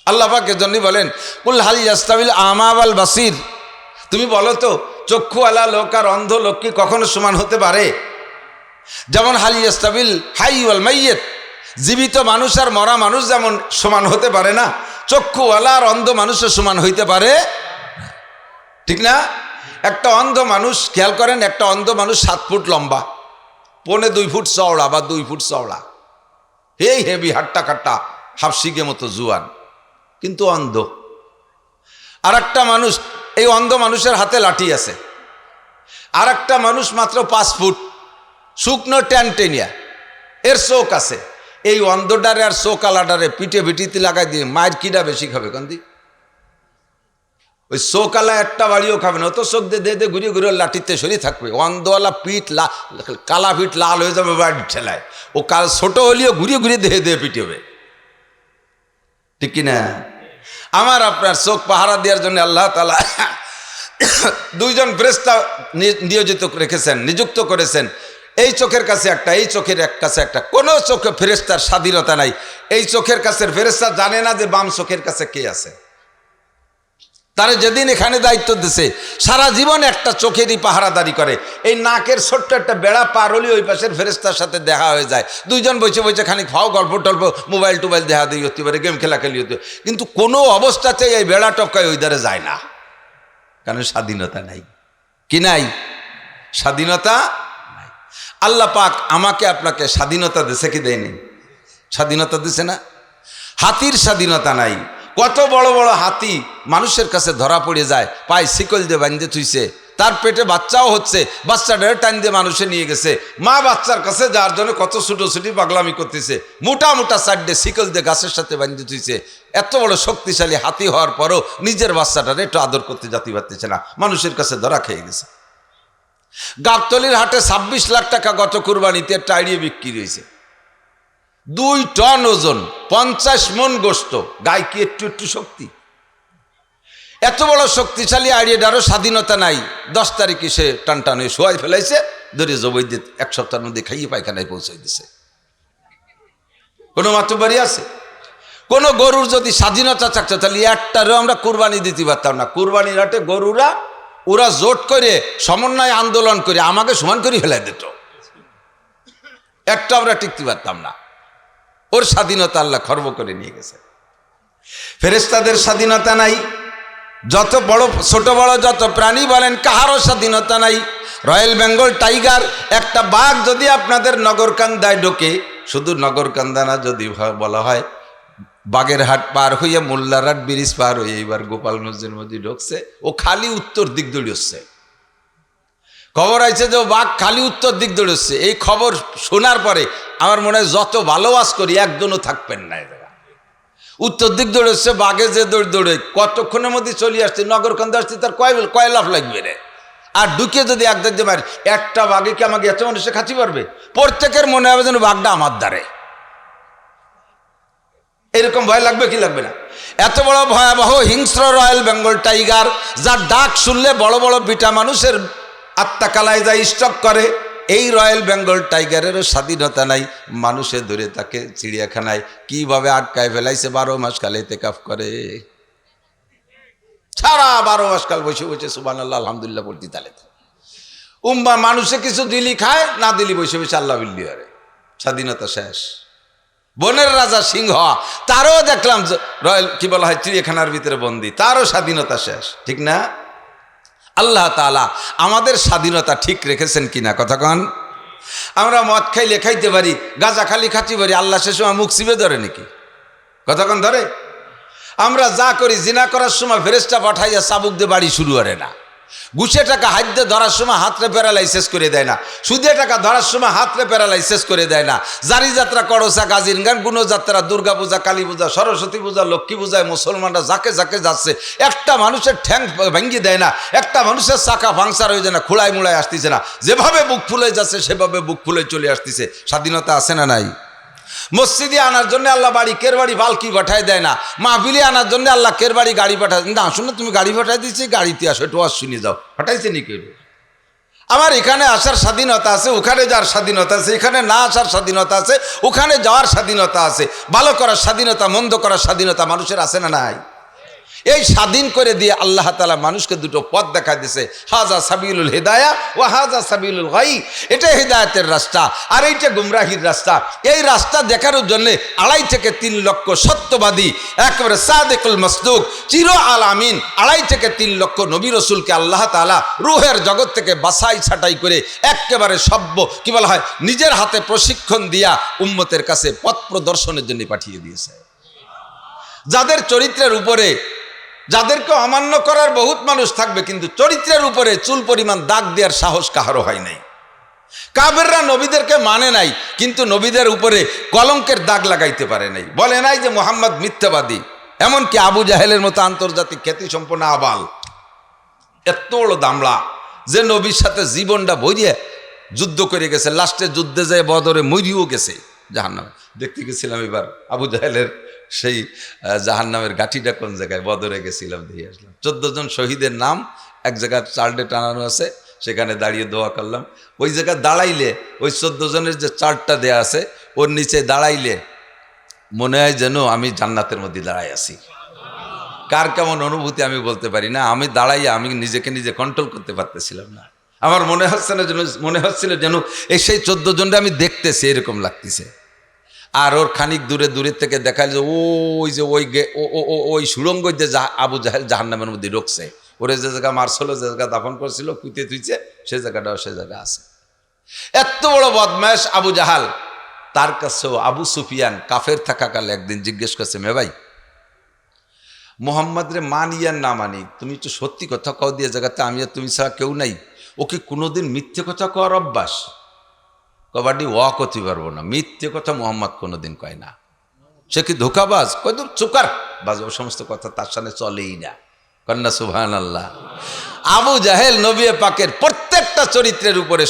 আল্লাহ পাকের জন্য বলেন, কুল হাল ইয়াস্তাবিল আমা ওয়াল বাসির, তুমি বলো তো চক্ষুওয়ালা লোক আর অন্ধ লোক কি কখনো সমান হতে পারে? যেমন হাল ইয়াস্তাবিল হাই ওয়াল মাইয়িত, জীবিত মানুষ আর মরা মানুষ যেমন সমান হতে পারে না, চক্ষুওয়ালা আর অন্ধ মানুষের সমান হইতে পারে, ঠিক না? একটা অন্ধ মানুষ, খেয়াল করেন, একটা অন্ধ মানুষ 7 ফুট লম্বা, 1.25 ফুট চওড়া বা 2 ফুট চওড়া, এই হেভি, হাট্টা কাট্টা, হাফসিকে মতো জুয়ান, কিন্তু অন্ধ। আর একটা মানুষ, এই অন্ধ মানুষের হাতে লাঠি আছে। আর একটা মানুষ মাত্র 5 ফুট, শুকনো ট্যানটেনিয়া, এর চোখ আছে। এই অন্ধডারে আর চোখ আলাডারে পিঠে ভিটিতে লাগাই দিয়ে মায়ের কিডা বেশি খাবে? কান্দি ওই চোখালা একটা বাড়িও খাবে না, অত চোখ দিয়ে দে ঘুরিয়ে ঘুরিয়ে লাঠিতে সরিয়ে থাকবে। অন্ধওয়ালা পিঠ কালা পিঠ লাল হয়ে যাবে বাড়ির ঠেলায়। ও কাল ছোট হলেও ঘুরিয়ে ঘুরিয়ে দেহে পিটিবে, ঠিক কিনা? আমার আপনার চোখ পাহারা দেওয়ার জন্য আল্লাহ তাআলা 2জন ফেরেশতা নিযুক্ত করেছেন। এই চোখের কাছে একটা, এই চোখের কাছে একটা। কোনো চোখে ফেরেশতার স্বাধীনতা নাই। এই চোখের কাছে ফেরেশতা জানে না যে বাম চোখের কাছে কে আছে। তারে যেদিন এখানে দায়িত্ব দিছে, সারা জীবন একটা চোখেরই পাহারাদারি করে। এই নাকের ছোট্ট একটা বেড়া পার হলে ওই পাশের ফেরেশতার সাথে দেখা হয়ে যায়। 2জন বসে খানিক খাও, গল্প টল্প, মোবাইল টোবাইল দেখা দিয়ে হতে পারে, গেম খেলাখেলি হতে, কিন্তু কোনো অবস্থাতেই এই বেড়া টপকায় ওই ধারে যায় না, কারণ স্বাধীনতা নাই। কি নাই? স্বাধীনতা নাই। আল্লাহ পাক আমাকে আপনাকে স্বাধীনতা দিছে কি দেয়নি? স্বাধীনতা দিছে না? হাতির স্বাধীনতা নাই। কত বড় বড় হাতি মানুষের কাছে ধরা পড়ে যায়, পায়ে শিকল দিয়ে বাঁধতে থুইছে, তার পেটে বাচ্চাও হচ্ছে, বাচ্চাটারে টান দিয়ে মানুষে নিয়ে গেছে। মা বাচ্চার কাছে যার জন্য কত ছুটোছুটি পাগলামি করতেছে, মোটা মোটা চারটে শিকল দিয়ে গাছের সাথে বাঁধতে থুইছে। এত বড় শক্তিশালী হাতি হওয়ার পরও নিজের বাচ্চাটারে একটু আদর করতে জাতি পারতেছে না, মানুষের কাছে ধরা খেয়ে গেছে। গাবতলির হাটে 26 লাখ টাকা গত কুরবানিতে একটা আইডিয়া বিক্রি হয়েছে। 2 টন ওজন, 50 মন গোস্ত। গায়ে কি একটু একটু শক্তি? এত বড় শক্তিশালী আইডিয়াটারও স্বাধীনতা নাই। 10 তারিখে সে টান হয়ে শোয়াই ফেলাইছে, ধরে জবই দিয়ে 1 সপ্তাহের মধ্যে খাইয়ে পায়খানায় পৌঁছাই দিছে। কোনো মাতব্বরি আছে? কোনো গরুর যদি স্বাধীনতা থাকতো তাহলে একটারও আমরা কুরবানি দিতে পারতাম না। কুরবানির হাটে গরুরা ওরা জোট করে সমন্বয় আন্দোলন করে আমাকে সমান করে ফেলাই দিত, একটা আমরা টিকতে পারতাম না। ওর স্বাধীনতা আল্লাহ খর্ব করে নিয়ে গেছে। ফেরেশতাদের স্বাধীনতা নাই, যত বড় ছোট বড় যত প্রাণী বলেন কাহারও স্বাধীনতা নাই। রয়্যাল বেঙ্গল টাইগার একটা বাঘ যদি আপনাদের নগরকান্দায় ঢোকে, শুধু নগরকান্দা না, যদি বলা হয় বাগেরহাট পার হইয়া মোল্লারহাট ব্রিজ পার হয়ে এইবার গোপালগঞ্জের মধ্যে ঢুকছে, ও খালি উত্তর দিক দৌড়ছে। খবর আছে যে ও বাঘ খালি উত্তর দিক দৌড়ছে। এই খবর শোনার পরে আমার মনে হয় যত ভালোবাস করি একজনও থাকবেন না। উত্তর দিক দৌড়েছে, বাঘে যে দৌড়ে কতক্ষণের মধ্যে চলে আসছে, নগরকান্দা আসছে, তার কয় লাফ লাগবে রে। আর ঢুকে যদি একদম যে মারি, একটা বাঘে কি আমাকে এত মানুষে খাচ্ছি পারবে? প্রত্যেকের মনে হবে যেন বাঘটা আমার দ্বারে। এরকম ভয় লাগবে কি লাগবে না? এত বড় ভয়াবহ হিংস্র রয়্যাল বেঙ্গল টাইগার, যার ডাক শুনলে বড় বড় বিটা মানুষের আত্মা কালায় যায়, স্টক করে। এই রয়্যাল বেঙ্গল টাইগারেরও স্বাধীনতা নাই। মানুষে ধরে তাকে চিড়িয়াখানায় কিভাবে আটকায় ফেলাইছে, 12 মাস কাল ইতিকাফ করে, সারা 12 মাস কাল বসে বসে সুবহানাল্লাহ আলহামদুলিল্লাহ পড়তি। তাহলে মানুষে কিছু দিলি খায়, না দিলি বসে বসে আল্লাহ বিল্লি করে। স্বাধীনতা শেষ। বনের রাজা সিংহ, তারও দেখলাম রয়্যাল কি বলা হয় চিড়িয়াখানার ভিতরে বন্দি, তারও স্বাধীনতা শেষ, ঠিক না? আল্লাহ তাআলা আমাদের স্বাধীনতা ঠিক রেখেছেন কিনা কথা কন। আমরা মদ খাইলে খাইতে পারি, গাঁজা খালি খাচ্ছি পারি, আল্লাহ সে সময় মুখ চিপে ধরে নাকি? কথা কন ধরে? আমরা যা করি, জিনা করার সময় ফেরেশতা পাঠাইয়া চাবুক দিয়ে বাড়ি শুরু করে না। ঘুষে টাকা হাতে ধরার সময় হাতরে প্যারালাইসিস করে দেয় না। সুদে টাকা ধরার সময় হাতরে প্যারালাইসিস করে দেয় না। জারি যাত্রা, করসা, গাজির গান, গুণযাত্রা, দুর্গা পূজা, কালী পূজা, সরস্বতী পূজা, লক্ষ্মী পূজায় মুসলমানরা যাকে যাকে যাচ্ছে, একটা মানুষের ঠ্যাং ভেঙে দেয় না, একটা মানুষের চাকা পাংচার হয়ে যায় না, খোলায় মুলায় আসতেছে না। যেভাবে বুক ফুলে যাচ্ছে সেভাবে বুক ফুলে চলে আসতেছে। স্বাধীনতা আছে না নাই? মসজিদে আনার জন্য আল্লাহ বাড়ি কের বাড়ি বালকি পাঠায় দেয় না। মাহফিলে আনার জন্য আল্লাহ কের বাড়ি গাড়ি পাঠায় না। শুনে তুমি গাড়ি পাঠাই দিচ্ছি, গাড়িতে আসো, একটু ওয়াজ শুনে যাও। পাঠাইছে নি কেউ? আমার এখানে আসার স্বাধীনতা আছে, ওখানে যাওয়ার স্বাধীনতা আছে, এখানে না আসার স্বাধীনতা আছে, ওখানে যাওয়ার স্বাধীনতা আছে। ভালো করার স্বাধীনতা, মন্দ করার স্বাধীনতা মানুষের আছে না নাই? এই স্বাধীন করে দিয়ে আল্লাহ তাআলা মানুষকে দুটো পথ দেখা দিয়েছে, হাজা সাবিলুল হিদায়া ও হাজা সাবিলুল গাই। এটা হিদায়াতের রাস্তা আর এইটা গুমরাহির রাস্তা। এই রাস্তা দেখানোর জন্য 2.5 থেকে 3 লক্ষ সত্যবাদী, একেবারে সাদিকুল মাসদুক, চির আলামিন, 2.5 থেকে 3 লক্ষ নবী রসুলকে আল্লাহ তাআলা রূহের জগৎ থেকে বাছাই ছাঁটাই করে একেবারে সভ্য কি বলা হয় নিজের হাতে প্রশিক্ষণ দিয়া উম্মতের কাছে পথ প্রদর্শনের জন্য পাঠিয়ে দিয়েছে। যাদের চরিত্রের উপরে, যাদেরকে অমান্য করার বহুত মানুষ থাকবে, কিন্তু চরিত্রের উপরে চুল পরিমাণ দাগ দেওয়ার সাহস কাহারও হয় নাই। কাফেররা নবীদেরকে মানে নাই, কিন্তু নবীদের উপরে কলঙ্কের দাগ লাগাইতে পারে নাই। বলে নাই যে মুহাম্মদ মিথ্যাবাদী। এমনকি আবু জাহেলের মতো আন্তর্জাতিক খ্যাতি সম্পন্ন আবাল, এত বড় দামড়া যে নবীর সাথে জীবনটা ভরিয়ে যুদ্ধ করে গেছে, লাস্টে যুদ্ধে যায় বদরে মরিও গেছে জাহান্নামে। দেখতে গেছিলাম এবার আবু জাহেলের সেই জাহান্নামের গাঠিটা কোন জায়গায়, বদরে গেছিলাম, দিয়ে আসলাম। 14 জন শহীদের নাম এক জায়গায় চার্টে টানানো আছে, সেখানে দাঁড়িয়ে দোয়া করলাম। ওই জায়গায় দাঁড়াইলে ওই 14 জনের যে চার্টটা দেয়া আছে ওর নিচে দাঁড়াইলে মনে হয় যেন আমি জান্নাতের মধ্যে দাঁড়াই আছি। কার কেমন অনুভূতি আমি বলতে পারি না। আমি দাঁড়াইয়া আমি নিজেকে নিজে কন্ট্রোল করতে পারতেছিলাম না। আমার মনে হচ্ছিল যেন এই সেই 14 জনটা আমি দেখতেছি, এরকম লাগতেছে। আর ওর খানিক দূরের থেকে দেখায় যে ওই সুড়ঙ্গ যে আবু জাহেল জাহান্নামের মধ্যে ঢুকছে। ওরে যে জায়গা মারছিল, যে জায়গা দাফন করছিল, কুইতে তুইছে, সে জায়গাটাও সে জায়গা আছে। এত বড় বদমাশ আবু জাহাল, তার কাছেও আবু সুফিয়ান কাফের থাকাকালে একদিন জিজ্ঞেস করছে, মে ভাই মোহাম্মদ রে মানি আর না মানি, তুমি একটু সত্যি কথা কও দিয়ে জায়গাতে, আমি আর তুমি ছাড়া কেউ নাই। ওকে কোনোদিন মিথ্যে কথা কওয়ার অভ্যাস? কবাডি করতে পারবো না, মিথ্যে কথা মোহাম্মদ কোনোদিন কয় না। সে কি ধোকাবাজ? কয়দূর চুকার বাজ, ও সমস্ত কথা তার সামনে চলেই না। কন্যা সুবহানাল্লাহ। আবু জাহেল নবী পাকের প্রত্যেকটা চরিত্রের উপরে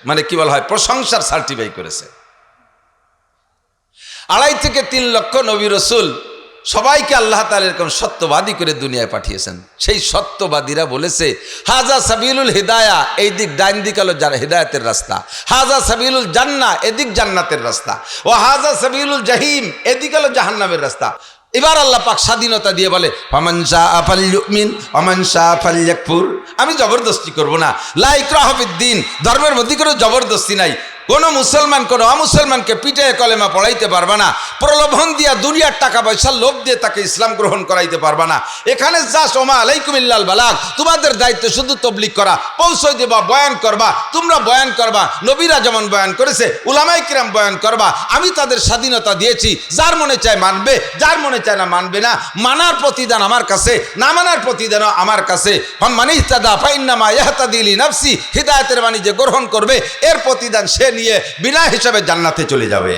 মানে কি বলা হয় প্রশংসার সার্টিফাই করেছে। 2.5 থেকে 3 লক্ষ নবী রসুল সবাইকে আল্লাহ তাআলা এরকম সত্যবাদী করে দুনিয়ায় পাঠিয়েছেন। সেই সত্যবাদীরা বলেছে হাজা সাবিলুল হিদায়া, এই দিক ডাইন দিক হলো হিদায়াতের রাস্তা, হাজা সাবিলুল জান্নাহ, এদিক জান্নাতের রাস্তা, ও হাজা সাবিলুল জাহিম, এদিক হলো জাহান্নামের রাস্তা। এবার আল্লাহ পাক স্বাধীনতা দিয়ে বলে ফামান শাআ ফালইউমিন ওয়া মান শাআ ফালইয়াকফুর। আমি জবরদস্তি করব না, লা ইকরাহা ফিদ্দিন, ধর্মের মধ্যে কোনো জবরদস্তি নাই। কোনো মুসলমান কোনো অমুসলমানকে পিঠে কলেমা পড়াইতে পারবা না, প্রলোভন দিয়া দুনিয়ার টাকা পয়সার লোভ দিয়ে তাকে ইসলাম গ্রহণ করাইতে পারবা না। এখানে যা ওমা আলাইকুম ইল্লাল বালাগ, তোমাদের দায়িত্ব শুধু তবলিগ করা, পৌঁছই দেবা, বয়ান করবা, তোমরা বয়ান করবা, নবীরা যেমন বয়ান করেছে উলামায়ে কিরাম বয়ান করবা। আমি তাদের স্বাধীনতা দিয়েছি, যার মনে চায় মানবে, যার মনে চায় না মানবে না। মানার প্রতিদান আমার কাছে, না মানার প্রতিদানও আমার কাছে। মান ইহতাদা ফাইন্নামা ইয়াহতাদি লিনাফসি, হিদায়াতের বাণী যে গ্রহণ করবে এর প্রতিদান সে নিয়ে বিনা হিসাবে জান্নাতে চলে যাবে।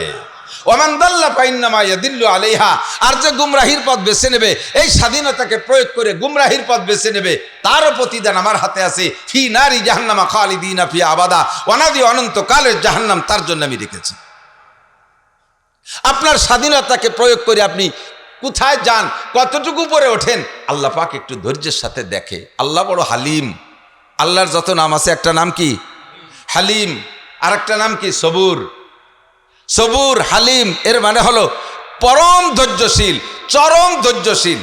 ওমান দাল্লা ফাইন্নামা ইয়াদিল্লু আলাইহা, আর যে গুমরাহির পথ বেছে নেবে, এই স্বাধীনতাকে প্রয়োগ করে গুমরাহির পথ বেছে নেবে, তারও প্রতিদান আমার হাতে আছে। ফি নারি জাহান্নামা খালিদিনা ফিহা আবাদা, অনাদি অনন্তকালের জাহান্নাম তার জন্য আমি রেখেছি। আপনার স্বাধীনতাকে প্রয়োগ করে আপনি কোথায় যান, কতটুকু উপরে ওঠেন, আল্লাহ পাক একটু ধৈর্যের সাথে দেখে। আল্লাহ বড় হালিম। আল্লাহর যত নাম আছে, একটা নাম কি হালিম, আর একটা নাম কি সবুর। সবুর, হালিম এর মানে হলো পরম ধৈর্যশীল, চরম ধৈর্যশীল।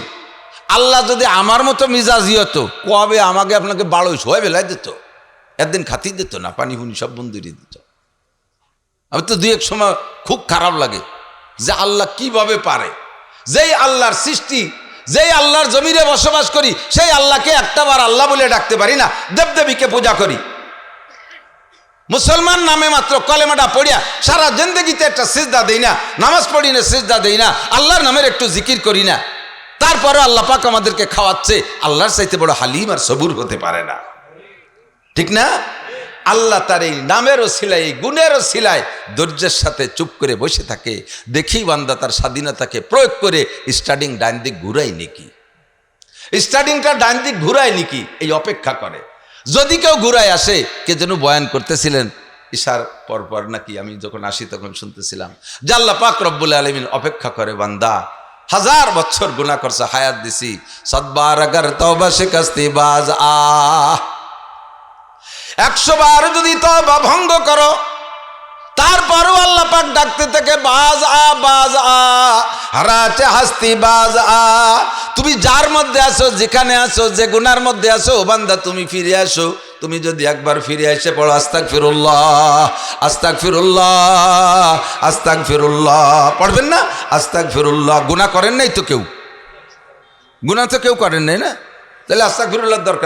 আল্লাহ যদি আমার মতো মিজাজি হতো, কবে আমাকে আপনাকে বাড়ই শোয়া বেলায় দিত, একদিন খাতি দিত না, পানি ফুনি সব বন্ধুরই দিত। আমি তো দুই এক সময় খুব খারাপ লাগে যে আল্লাহ কিভাবে পারে। যেই আল্লাহর সৃষ্টি, যেই আল্লাহর জমিনে বসবাস করি, সেই আল্লাহকে একটাবার আল্লাহ বলে ডাকতে পারি না, দেবদেবীকে পূজা করি। মুসলমান নামে মাত্র কলেমাটা পড়িয়া সারা জিন্দেগিতে একটা সিজদা দেই না, নামাজ পড়ি না, সিজদা দেই না, আল্লাহর নামের একটু জিকির করি না। তারপরে আল্লাহ পাক আমাদেরকে খাওয়াচ্ছে। আল্লাহর চাইতে বড় হালিম আর সবুর হতে পারে না, ঠিক না? আল্লাহ তার এই নামেরও সিলাই, এই গুণেরও সিলাই ধৈর্যের সাথে চুপ করে বসে থাকে। দেখি বান্দা তার স্বাধীনতাকে প্রয়োগ করে স্টার্টিং ডাইন দিক ঘুরাই নাকি, স্টার্টিংটা ডাইন দিক ঘুরাই নাকি, এই অপেক্ষা করে। যদি কেউ ঘুরায় আসে, কে যেন বয়ান করতেছিলেন ঈশার পরপর নাকি, আমি যখন আসি তখন শুনতেছিলাম যে আল্লাহ পাক রব্বুল আলামিন অপেক্ষা করে, বান্দা 1000 বছর গুনাহ করছে, হায়াত দিছি, সদবার আগার তওবা শিকস্তি বাজ 100 বার যদি তওবা ভঙ্গ করো, তারপরও আল্লাহ পাক ডাকতে থাকে বাজ হারাতে হাসতি বাজ। তুমি যার মধ্যে আসো, যেখানে আসো, যে গুনার মধ্যে আসো, বান্দা তুমি ফিরে আসো। তুমি যদি একবার ফিরে এসে পড়ো আস্তাগফিরুল্লাহ, আস্তাগফিরুল্লাহ, আস্তাগফিরুল্লাহ পড়বেন না, আস্তাগফিরুল্লাহ। গুনাহ করেন নাই তো কেউ, গুনাহ তো কেউ করেন নাই না, তাহলে আস্তাগফিরুল্লাহর দরকার।